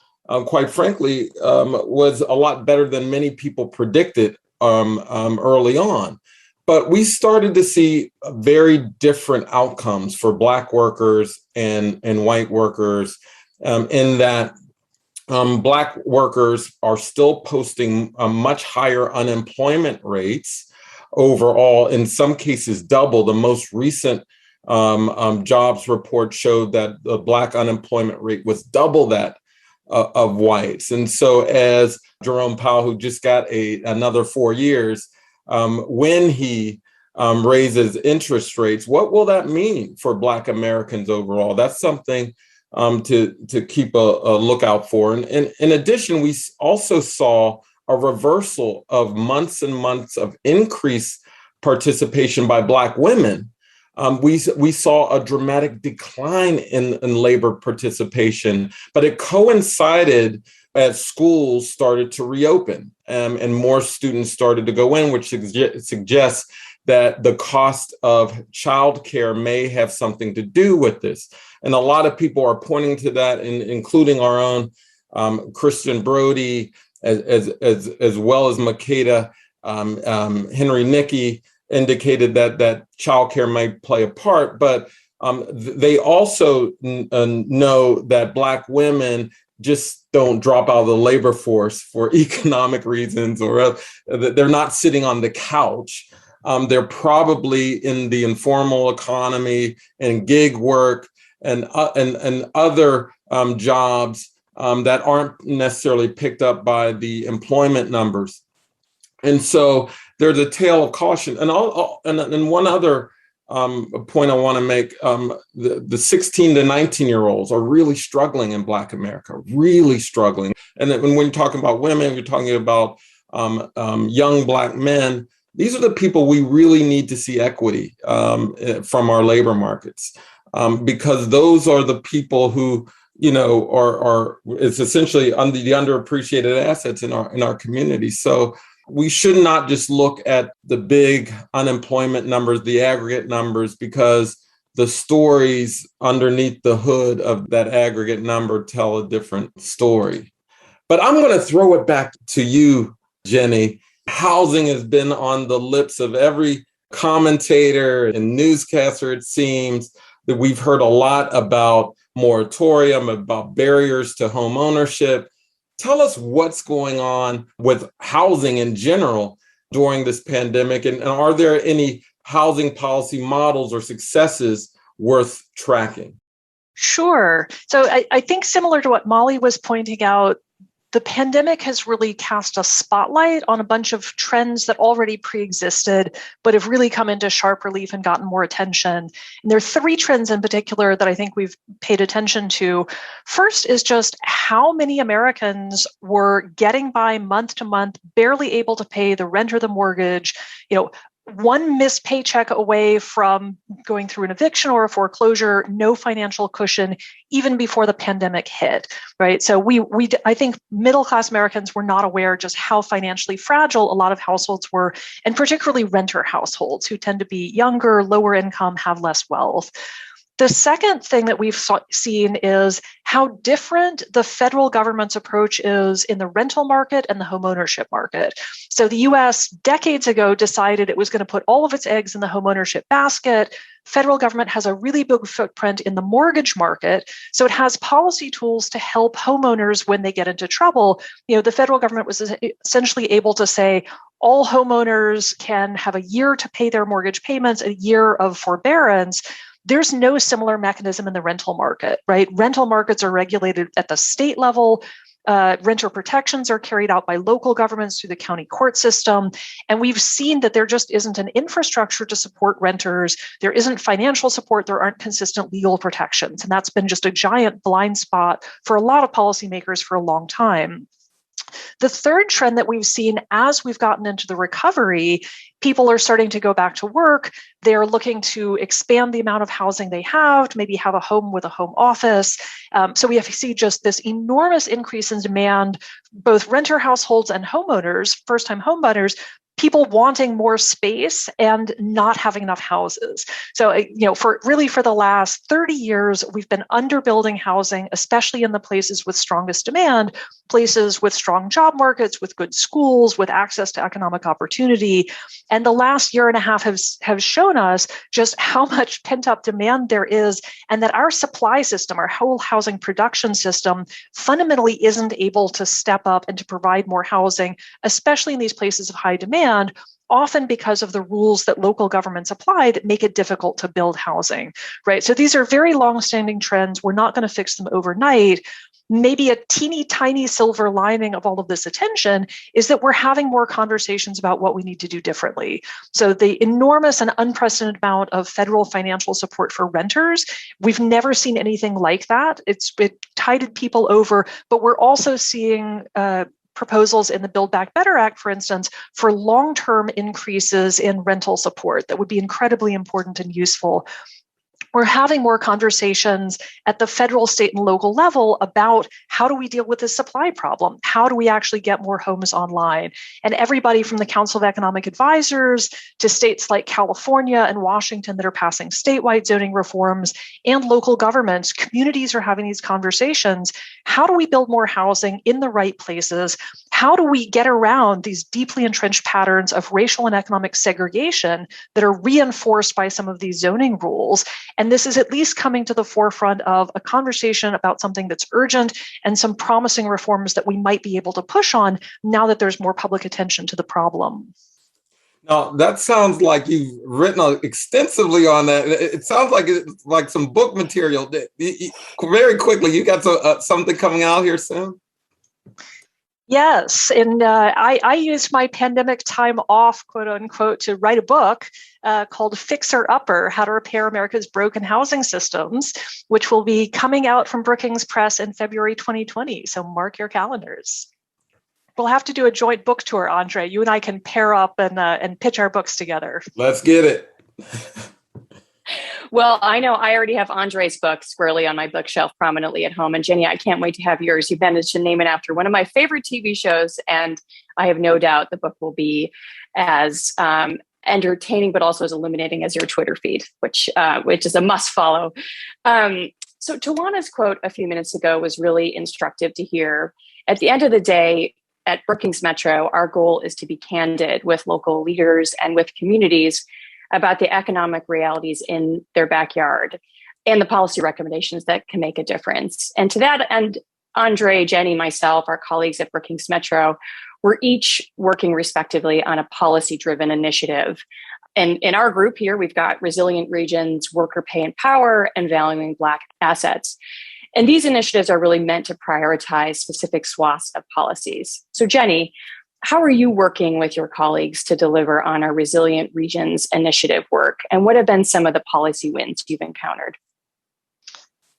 quite frankly, was a lot better than many people predicted early on. But we started to see very different outcomes for Black workers and white workers, in that Black workers are still posting much higher unemployment rates overall, in some cases double. The most recent jobs report showed that the Black unemployment rate was double that of whites. And so as Jerome Powell, who just got another 4 years, when he raises interest rates, what will that mean for Black Americans overall? That's something to keep a lookout for. And in addition, we also saw a reversal of months and months of increased participation by Black women. We saw a dramatic decline in labor participation, but it coincided as schools started to reopen, and more students started to go in, which suggests that the cost of childcare may have something to do with this. And a lot of people are pointing to that, including our own Christian Brody, as well as Makeda Henry Nicky, indicated that childcare may play a part, but they also know that Black women just don't drop out of the labor force for economic reasons, or they're not sitting on the couch. They're probably in the informal economy and gig work and other jobs that aren't necessarily picked up by the employment numbers. And so there's a tale of caution. And one other point I want to make, the 16 to 19-year-olds are really struggling in Black America, really struggling. And then when you're talking about women, you're talking about young Black men. These are the people we really need to see equity from our labor markets, because those are the people who, are it's essentially the underappreciated assets in our community. So we should not just look at the big unemployment numbers, the aggregate numbers, because the stories underneath the hood of that aggregate number tell a different story. But I'm going to throw it back to you, Jenny. Housing has been on the lips of every commentator and newscaster, it seems, that we've heard a lot about moratorium, about barriers to home ownership. Tell us what's going on with housing in general during this pandemic, and are there any housing policy models or successes worth tracking? Sure. So I think similar to what Molly was pointing out, the pandemic has really cast a spotlight on a bunch of trends that already pre-existed, but have really come into sharp relief and gotten more attention. And there are three trends in particular that I think we've paid attention to. First is just how many Americans were getting by month to month, barely able to pay the rent or the mortgage, one missed paycheck away from going through an eviction or a foreclosure, no financial cushion, even before the pandemic hit, right? So I think middle-class Americans were not aware just how financially fragile a lot of households were, and particularly renter households who tend to be younger, lower income, have less wealth. The second thing that we've seen is how different the federal government's approach is in the rental market and the homeownership market. So the US decades ago decided it was going to put all of its eggs in the homeownership basket. Federal government has a really big footprint in the mortgage market, so it has policy tools to help homeowners when they get into trouble. The federal government was essentially able to say all homeowners can have a year to pay their mortgage payments, a year of forbearance. There's no similar mechanism in the rental market, right? Rental markets are regulated at the state level. Renter protections are carried out by local governments through the county court system. And we've seen that there just isn't an infrastructure to support renters. There isn't financial support. There aren't consistent legal protections. And that's been just a giant blind spot for a lot of policymakers for a long time. The third trend that we've seen as we've gotten into the recovery, people are starting to go back to work. They're looking to expand the amount of housing they have, to maybe have a home with a home office. So we have to see just this enormous increase in demand, both renter households and homeowners, first-time homebuyers, people wanting more space and not having enough houses. So, for the last 30 years, we've been underbuilding housing, especially in the places with strongest demand, places with strong job markets, with good schools, with access to economic opportunity. And the last year and a half have shown us just how much pent-up demand there is, and that our supply system, our whole housing production system, fundamentally isn't able to step up and to provide more housing, especially in these places of high demand, often because of the rules that local governments apply that make it difficult to build housing, right? So these are very long-standing trends. We're not going to fix them overnight. Maybe a teeny tiny silver lining of all of this attention is that we're having more conversations about what we need to do differently. So the enormous and unprecedented amount of federal financial support for renters, we've never seen anything like that. It tided people over, but we're also seeing proposals in the Build Back Better Act, for instance, for long-term increases in rental support that would be incredibly important and useful. We're having more conversations at the federal, state, and local level about how do we deal with this supply problem? How do we actually get more homes online? And everybody from the Council of Economic Advisors to states like California and Washington that are passing statewide zoning reforms, and local governments, communities are having these conversations. How do we build more housing in the right places? How do we get around these deeply entrenched patterns of racial and economic segregation that are reinforced by some of these zoning rules? And this is at least coming to the forefront of a conversation about something that's urgent and some promising reforms that we might be able to push on now that there's more public attention to the problem. Now, that sounds like you've written extensively on that. It sounds like it's like some book material. Very quickly, you got something coming out here soon? Yes, and I used my pandemic time off, quote unquote, to write a book called Fixer Upper, How to Repair America's Broken Housing Systems, which will be coming out from Brookings Press in February 2020. So mark your calendars. We'll have to do a joint book tour, Andre. You and I can pair up and pitch our books together. Let's get it. Well, I know I already have Andre's book squarely on my bookshelf prominently at home. And Jenny, I can't wait to have yours. You've managed to name it after one of my favorite TV shows. And I have no doubt the book will be as entertaining, but also as illuminating as your Twitter feed, which is a must follow. So Tawana's quote a few minutes ago was really instructive to hear. At the end of the day, at Brookings Metro, our goal is to be candid with local leaders and with communities about the economic realities in their backyard and the policy recommendations that can make a difference. And to that end, Andre, Jenny, myself, our colleagues at Brookings Metro, we're each working respectively on a policy-driven initiative. And in our group here, we've got Resilient Regions, Worker Pay and Power, and Valuing Black Assets. And these initiatives are really meant to prioritize specific swaths of policies. So Jenny, how are you working with your colleagues to deliver on our Resilient Regions initiative work? And what have been some of the policy wins you've encountered?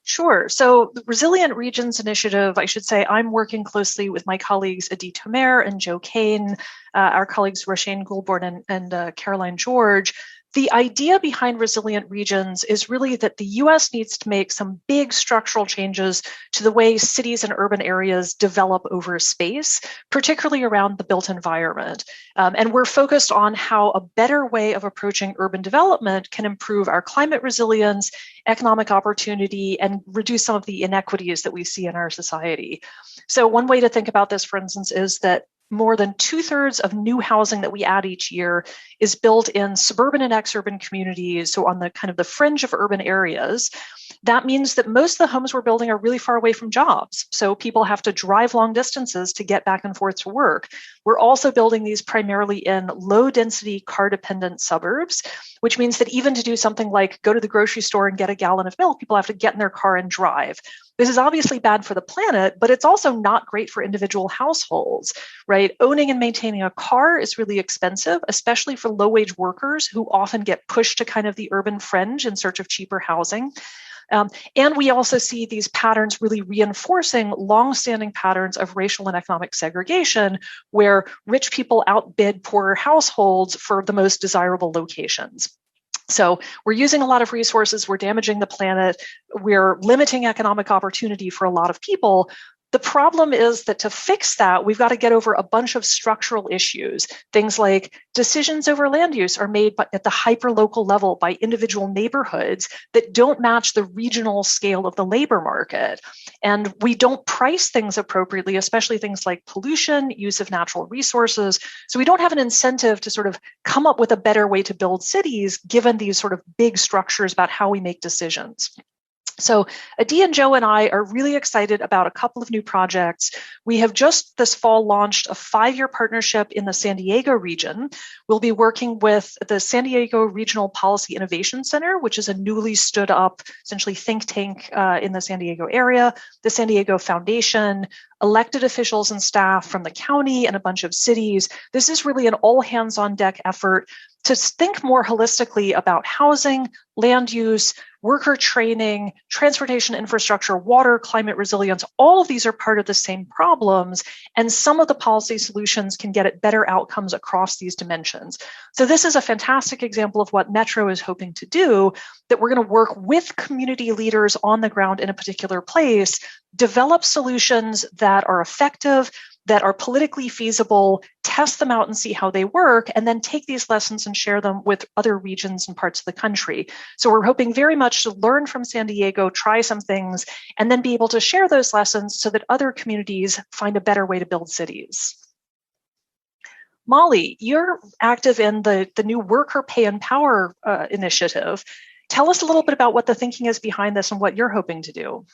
Sure. So the Resilient Regions Initiative, I should say, I'm working closely with my colleagues Adi Tomer and Joe Kane, our colleagues Roshane Goulbourne and Caroline George. The idea behind Resilient Regions is really that the U.S. needs to make some big structural changes to the way cities and urban areas develop over space, particularly around the built environment. And we're focused on how a better way of approaching urban development can improve our climate resilience, economic opportunity, and reduce some of the inequities that we see in our society. So one way to think about this, for instance, is that more than 2/3 of new housing that we add each year is built in suburban and exurban communities, so on the kind of the fringe of urban areas. That means that most of the homes we're building are really far away from jobs. So people have to drive long distances to get back and forth to work. We're also building these primarily in low density car dependent suburbs, which means that even to do something like go to the grocery store and get a gallon of milk, people have to get in their car and drive. This is obviously bad for the planet, but it's also not great for individual households, right? Owning and maintaining a car is really expensive, especially for low-wage workers who often get pushed to kind of the urban fringe in search of cheaper housing. And we also see these patterns really reinforcing long-standing patterns of racial and economic segregation, where rich people outbid poorer households for the most desirable locations. So we're using a lot of resources, we're damaging the planet, we're limiting economic opportunity for a lot of people. The problem is that to fix that, we've got to get over a bunch of structural issues. Things like decisions over land use are made at the hyper-local level by individual neighborhoods that don't match the regional scale of the labor market. And we don't price things appropriately, especially things like pollution, use of natural resources. So we don't have an incentive to sort of come up with a better way to build cities, given these sort of big structures about how we make decisions. So Adi and Joe and I are really excited about a couple of new projects. We have just this fall launched a 5-year partnership in the San Diego region. We'll be working with the San Diego Regional Policy Innovation Center, which is a newly stood up, essentially think tank in the San Diego area, the San Diego Foundation, elected officials and staff from the county and a bunch of cities. This is really an all hands on deck effort to think more holistically about housing, land use, worker training, transportation infrastructure, water, climate resilience. All of these are part of the same problems, and some of the policy solutions can get at better outcomes across these dimensions. So this is a fantastic example of what Metro is hoping to do, that we're going to work with community leaders on the ground in a particular place, develop solutions that are effective, that are politically feasible, test them out and see how they work, and then take these lessons and share them with other regions and parts of the country. So we're hoping very much to learn from San Diego, try some things, and then be able to share those lessons so that other communities find a better way to build cities. Molly, you're active in the new Worker Pay and Power initiative. Tell us a little bit about what the thinking is behind this and what you're hoping to do.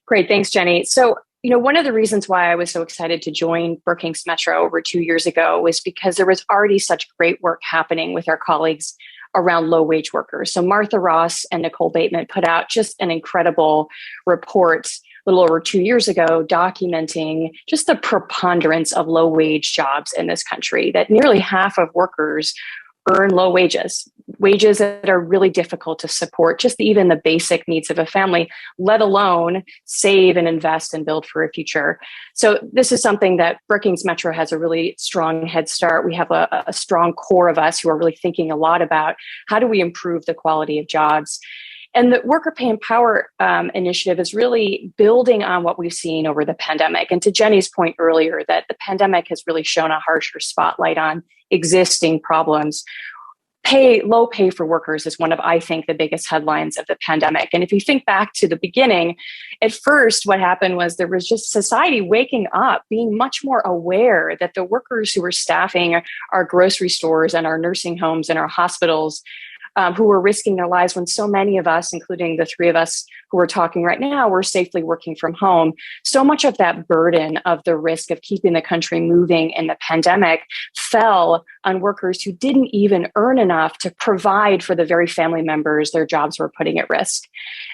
Great, thanks, Jenny. So, one of the reasons why I was so excited to join Brookings Metro over 2 years ago was because there was already such great work happening with our colleagues around low-wage workers. So Martha Ross and Nicole Bateman put out just an incredible report little over 2 years ago, documenting just the preponderance of low wage jobs in this country, that nearly half of workers earn low wages, wages that are really difficult to support just even the basic needs of a family, let alone save and invest and build for a future. So this is something that Brookings Metro has a really strong head start. We have a strong core of us who are really thinking a lot about how do we improve the quality of jobs. And the Worker Pay and Power initiative is really building on what we've seen over the pandemic. And to Jenny's point earlier, that the pandemic has really shown a harsher spotlight on existing problems. Low pay for workers is one of, I think, the biggest headlines of the pandemic. And if you think back to the beginning, at first, what happened was there was just society waking up, being much more aware that the workers who were staffing our grocery stores and our nursing homes and our hospitals, who were risking their lives when so many of us, including the three of us who are talking right now, were safely working from home. So much of that burden of the risk of keeping the country moving in the pandemic fell on workers who didn't even earn enough to provide for the very family members their jobs were putting at risk.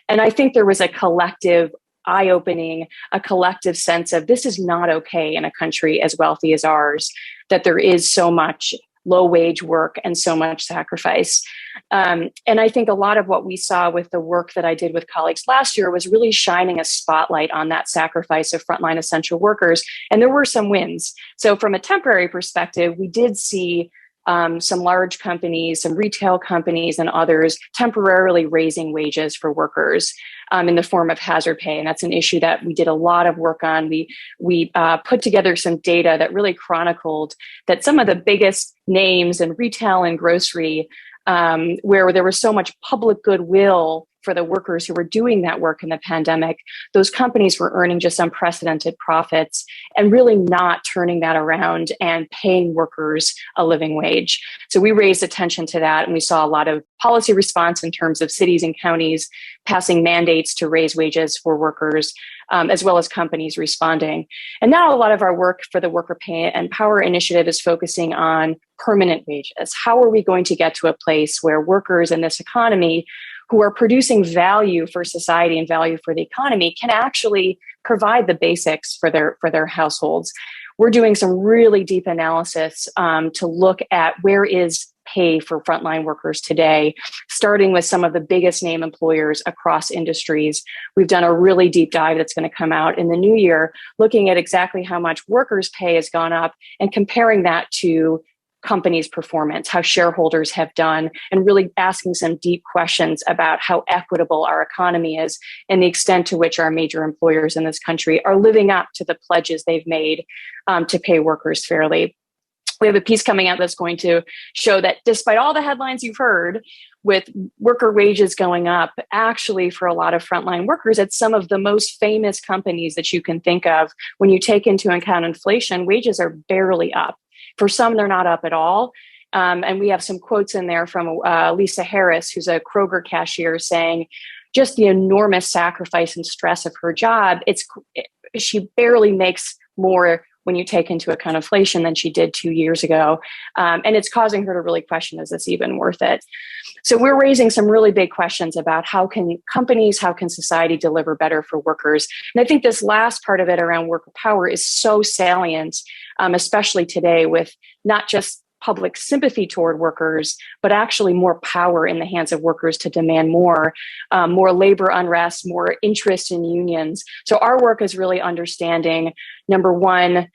And I think there was a collective eye-opening, a collective sense of this is not okay in a country as wealthy as ours, that there is so much low wage work and so much sacrifice. And I think a lot of what we saw with the work that I did with colleagues last year was really shining a spotlight on that sacrifice of frontline essential workers. And there were some wins. So from a temporary perspective, we did see some large companies, some retail companies and others temporarily raising wages for workers in the form of hazard pay. And that's an issue that we did a lot of work on. We put together some data that really chronicled that some of the biggest names in retail and grocery, where there was so much public goodwill for the workers who were doing that work in the pandemic, those companies were earning just unprecedented profits and really not turning that around and paying workers a living wage. So we raised attention to that, and we saw a lot of policy response in terms of cities and counties passing mandates to raise wages for workers, as well as companies responding. And now a lot of our work for the Worker Pay and Power Initiative is focusing on permanent wages. How are we going to get to a place where workers in this economy who are producing value for society and value for the economy can actually provide the basics for their households? We're doing some really deep analysis to look at where is pay for frontline workers today, starting with some of the biggest name employers across industries. We've done a really deep dive that's going to come out in the new year, looking at exactly how much workers' pay has gone up and comparing that to companies' performance, how shareholders have done, and really asking some deep questions about how equitable our economy is and the extent to which our major employers in this country are living up to the pledges they've made to pay workers fairly. We have a piece coming out that's going to show that despite all the headlines you've heard with worker wages going up, actually for a lot of frontline workers at some of the most famous companies that you can think of, when you take into account inflation, wages are barely up. For some, they're not up at all. And we have some quotes in there from Lisa Harris, who's a Kroger cashier, saying just the enormous sacrifice and stress of her job. She barely makes more when you take into account inflation than she did 2 years ago. And it's causing her to really question, is this even worth it? So we're raising some really big questions about how can companies, how can society deliver better for workers? And I think this last part of it around worker power is so salient, especially today with not just public sympathy toward workers, but actually more power in the hands of workers to demand more labor unrest, more interest in unions. So our work is really understanding, number one,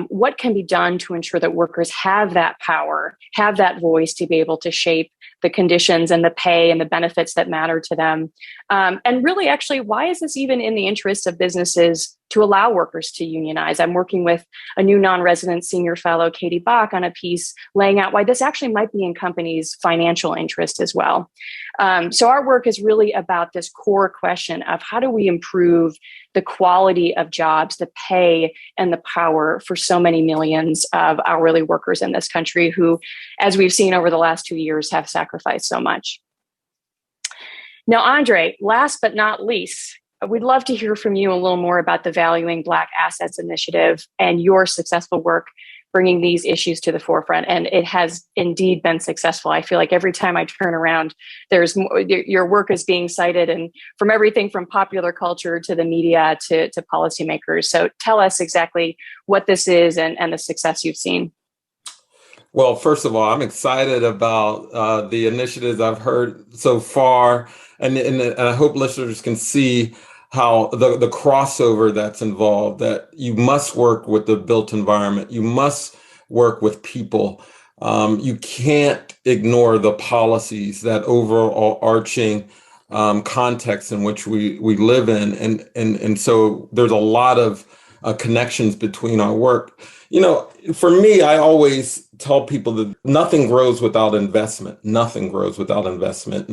what can be done to ensure that workers have that power, have that voice to be able to shape the conditions and the pay and the benefits that matter to them. And really, actually, why is this even in the interest of businesses to allow workers to unionize? I'm working with a new non-resident senior fellow, Katie Bach, on a piece laying out why this actually might be in companies' financial interest as well. So our work is really about this core question of how do we improve the quality of jobs, the pay, and the power for so many millions of hourly workers in this country who, as we've seen over the last 2 years, have sacrificed so much. Now, Andre, last but not least, we'd love to hear from you a little more about the Valuing Black Assets Initiative and your successful work bringing these issues to the forefront. And it has indeed been successful. I feel like every time I turn around, there's more, your work is being cited, and from everything from popular culture to the media to policymakers. So tell us exactly what this is and the success you've seen. Well, first of all, I'm excited about the initiatives I've heard so far, and I hope listeners can see how the crossover that's involved, that you must work with the built environment, you must work with people. You can't ignore the policies, that overarching context in which we live in. And so there's a lot of connections between our work. You know, for me, I always tell people that nothing grows without investment. Nothing grows without investment.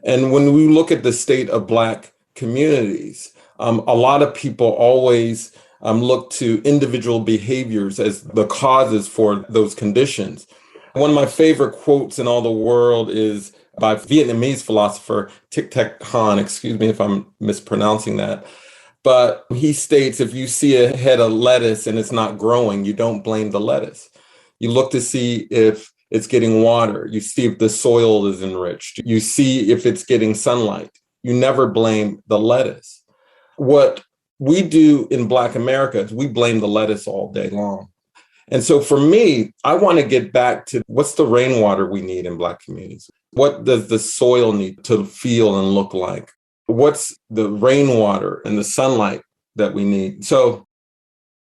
And when we look at the state of Black communities, a lot of people always look to individual behaviors as the causes for those conditions. One of my favorite quotes in all the world is by Vietnamese philosopher Thich Nhat Hanh, excuse me if I'm mispronouncing that. But he states, if you see a head of lettuce and it's not growing, you don't blame the lettuce. You look to see if it's getting water. You see if the soil is enriched. You see if it's getting sunlight. You never blame the lettuce. What we do in Black America is we blame the lettuce all day long. And so for me, I want to get back to what's the rainwater we need in Black communities? What does the soil need to feel and look like? What's the rainwater and the sunlight that we need? So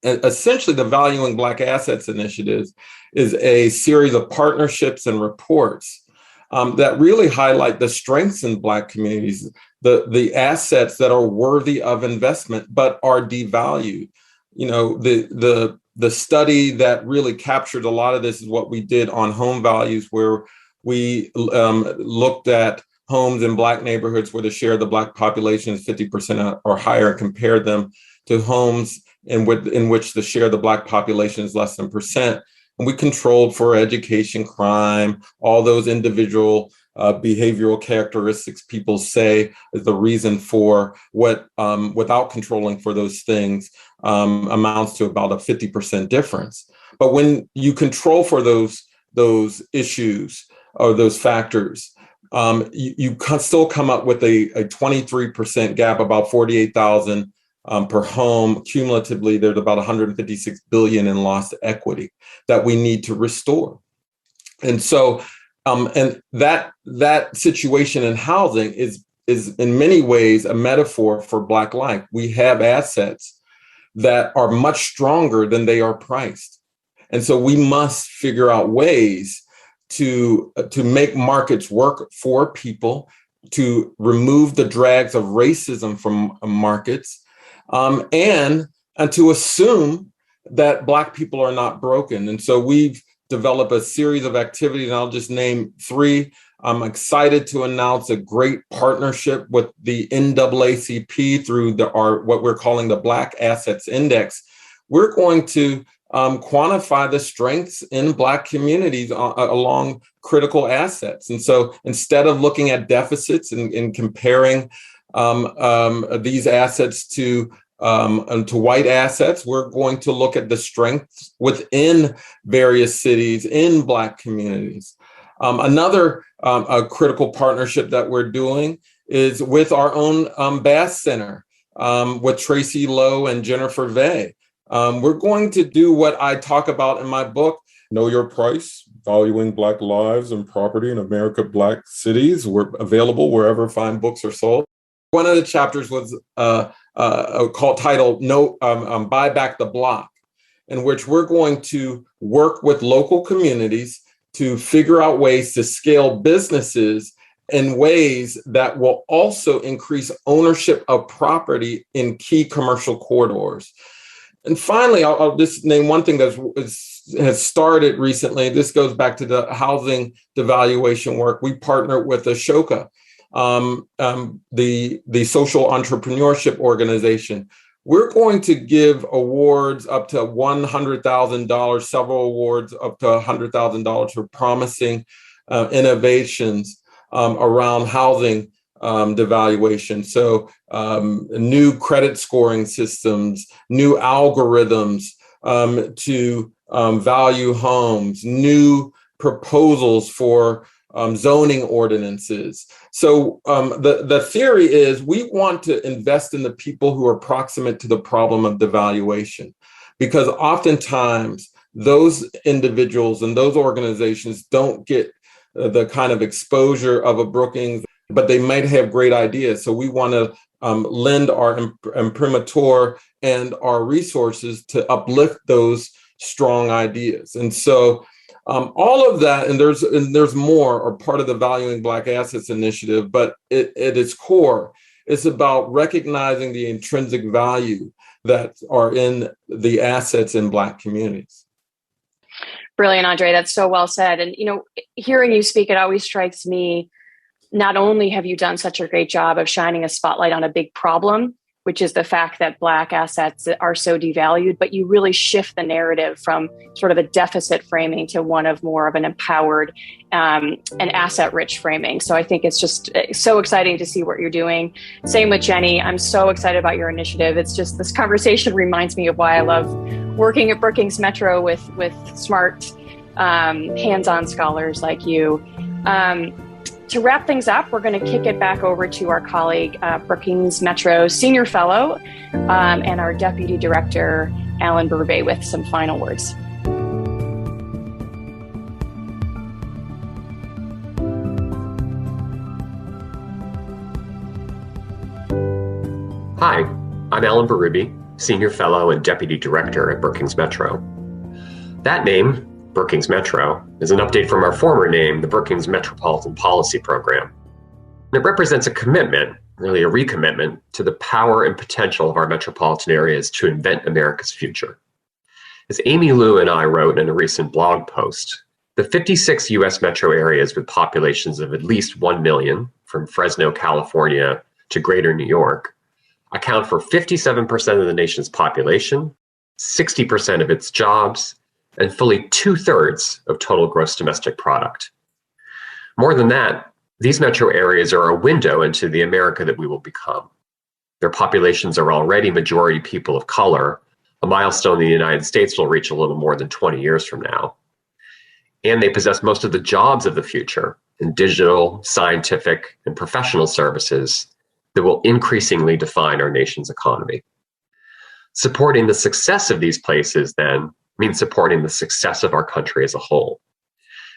essentially, the Valuing Black Assets Initiative is a series of partnerships and reports that really highlight the strengths in Black communities, the assets that are worthy of investment but are devalued. You know, the study that really captured a lot of this is what we did on home values, where we looked at homes in Black neighborhoods where the share of the Black population is 50% or higher, and compared them to homes in which the share of the Black population is less than percent. And we controlled for education, crime, all those individual behavioral characteristics people say is the reason for what, without controlling for those things, amounts to about a 50% difference. But when you control for those issues or those factors, you still come up with a 23% gap, about 48,000 per home. Cumulatively, there's about 156 billion in lost equity that we need to restore. And so, and that situation in housing is in many ways a metaphor for Black life. We have assets that are much stronger than they are priced. And so we must figure out ways to make markets work for people, to remove the drags of racism from markets, and to assume that Black people are not broken. And so we've developed a series of activities, and I'll just name 3. I'm excited to announce a great partnership with the NAACP through what we're calling the Black Assets Index. We're going to quantify the strengths in Black communities along critical assets. And so instead of looking at deficits and comparing these assets to white assets, we're going to look at the strengths within various cities in Black communities. Another critical partnership that we're doing is with our own Bass Center with Tracy Lowe and Jennifer Vey. We're going to do what I talk about in my book, Know Your Price, Valuing Black Lives and Property in America, Black Cities. We're available wherever fine books are sold. One of the chapters was titled Buy Back the Block, in which we're going to work with local communities to figure out ways to scale businesses in ways that will also increase ownership of property in key commercial corridors. And finally, I'll just name one thing that has started recently. This goes back to the housing devaluation work. We partnered with Ashoka, the social entrepreneurship organization. We're going to give awards up to $100,000, several awards up to $100,000 for promising innovations around housing devaluation. So new credit scoring systems, new algorithms to value homes, new proposals for zoning ordinances. So the theory is we want to invest in the people who are proximate to the problem of devaluation, because oftentimes those individuals and those organizations don't get the kind of exposure of a Brookings, but they might have great ideas. So we want to lend our imprimatur and our resources to uplift those strong ideas. And so all of that, and there's more, are part of the Valuing Black Assets initiative, but at its core, it's about recognizing the intrinsic value that are in the assets in Black communities. Brilliant, Andre. That's so well said. And, hearing you speak, it always strikes me, not only have you done such a great job of shining a spotlight on a big problem, which is the fact that Black assets are so devalued, but you really shift the narrative from sort of a deficit framing to one of more of an empowered and asset-rich framing. So I think it's just so exciting to see what you're doing. Same with Jenny. I'm so excited about your initiative. It's just, this conversation reminds me of why I love working at Brookings Metro with smart, hands-on scholars like you. To wrap things up, we're going to kick it back over to our colleague, Brookings Metro Senior Fellow and our Deputy Director, Alan Burbey, with some final words. Hi, I'm Alan Burbey, Senior Fellow and Deputy Director at Brookings Metro. That name, Brookings Metro, is an update from our former name, the Brookings Metropolitan Policy Program. And it represents a commitment, really a recommitment, to the power and potential of our metropolitan areas to invent America's future. As Amy Liu and I wrote in a recent blog post, the 56 U.S. metro areas with populations of at least 1 million, from Fresno, California to Greater New York, account for 57% of the nation's population, 60% of its jobs, and fully 2/3 of total gross domestic product. More than that, these metro areas are a window into the America that we will become. Their populations are already majority people of color, a milestone the United States will reach a little more than 20 years from now. And they possess most of the jobs of the future in digital, scientific, and professional services that will increasingly define our nation's economy. Supporting the success of these places, then, means supporting the success of our country as a whole.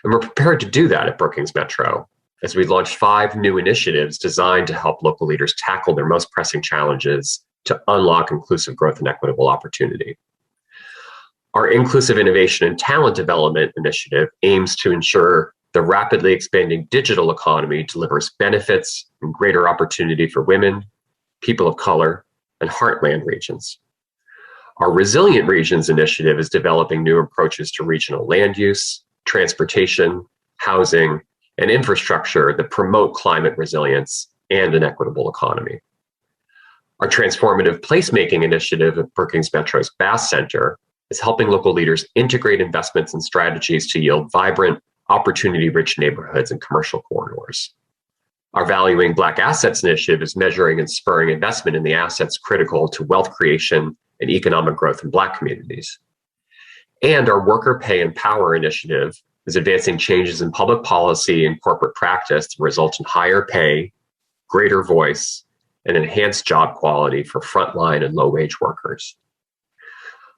And we're prepared to do that at Brookings Metro, as we launch 5 new initiatives designed to help local leaders tackle their most pressing challenges to unlock inclusive growth and equitable opportunity. Our Inclusive Innovation and Talent Development Initiative aims to ensure the rapidly expanding digital economy delivers benefits and greater opportunity for women, people of color, and heartland regions. Our Resilient Regions initiative is developing new approaches to regional land use, transportation, housing, and infrastructure that promote climate resilience and an equitable economy. Our Transformative Placemaking initiative at Brookings Metro's Bass Center is helping local leaders integrate investments and strategies to yield vibrant, opportunity-rich neighborhoods and commercial corridors. Our Valuing Black Assets initiative is measuring and spurring investment in the assets critical to wealth creation and economic growth in Black communities. And our Worker Pay and Power initiative is advancing changes in public policy and corporate practice to result in higher pay, greater voice, and enhanced job quality for frontline and low-wage workers.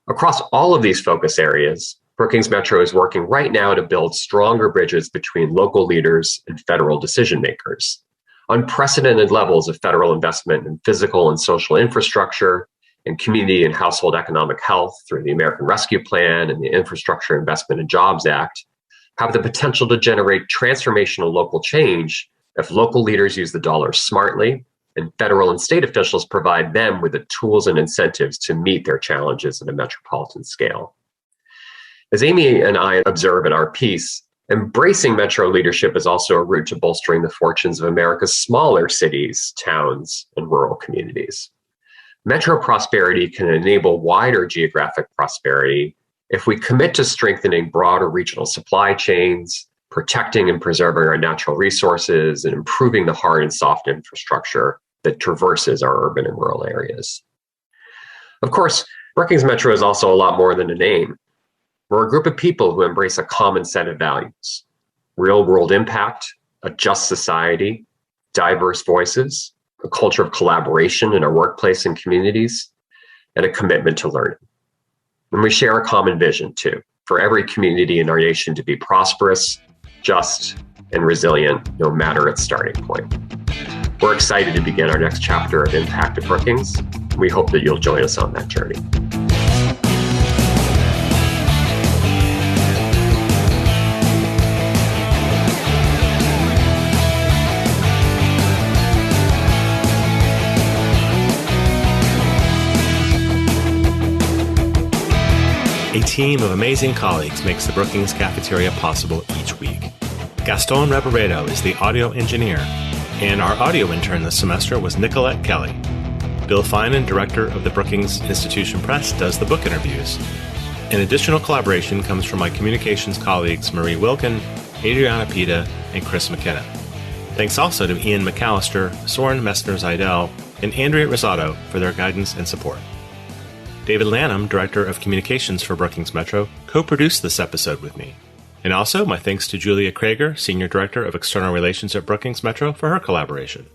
Across all of these focus areas, Brookings Metro is working right now to build stronger bridges between local leaders and federal decision makers. Unprecedented levels of federal investment in physical and social infrastructure, and community and household economic health through the American Rescue Plan and the Infrastructure Investment and Jobs Act have the potential to generate transformational local change if local leaders use the dollars smartly and federal and state officials provide them with the tools and incentives to meet their challenges at a metropolitan scale. As Amy and I observe in our piece, embracing metro leadership is also a route to bolstering the fortunes of America's smaller cities, towns, and rural communities. Metro prosperity can enable wider geographic prosperity if we commit to strengthening broader regional supply chains, protecting and preserving our natural resources, and improving the hard and soft infrastructure that traverses our urban and rural areas. Of course, Brookings Metro is also a lot more than a name. We're a group of people who embrace a common set of values: real-world impact, a just society, diverse voices, a culture of collaboration in our workplace and communities, and a commitment to learning. And we share a common vision, too, for every community in our nation to be prosperous, just, and resilient, no matter its starting point. We're excited to begin our next chapter of impact at Brookings. We hope that you'll join us on that journey. A team of amazing colleagues makes the Brookings Cafeteria possible each week. Gaston Reboredo is the audio engineer, and our audio intern this semester was Nicolette Kelly. Bill Finan, director of the Brookings Institution Press, does the book interviews. An additional collaboration comes from my communications colleagues Marie Wilkin, Adriana Pita, and Chris McKenna. Thanks also to Ian McAllister, Soren Messner-Zeidel, and Andrea Rosado for their guidance and support. David Lanham, Director of Communications for Brookings Metro, co-produced this episode with me. And also, my thanks to Julia Krager, Senior Director of External Relations at Brookings Metro, for her collaboration.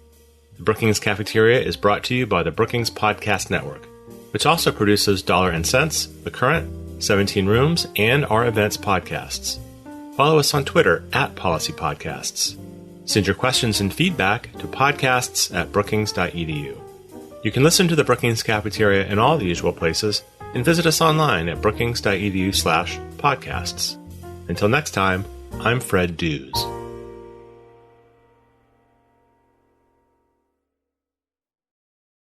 The Brookings Cafeteria is brought to you by the Brookings Podcast Network, which also produces Dollar and Cents, The Current, 17 Rooms, and our events podcasts. Follow us on Twitter @PolicyPodcasts. Send your questions and feedback to podcasts@brookings.edu. You can listen to the Brookings Cafeteria in all the usual places and visit us online at brookings.edu/podcasts. Until next time, I'm Fred Dews.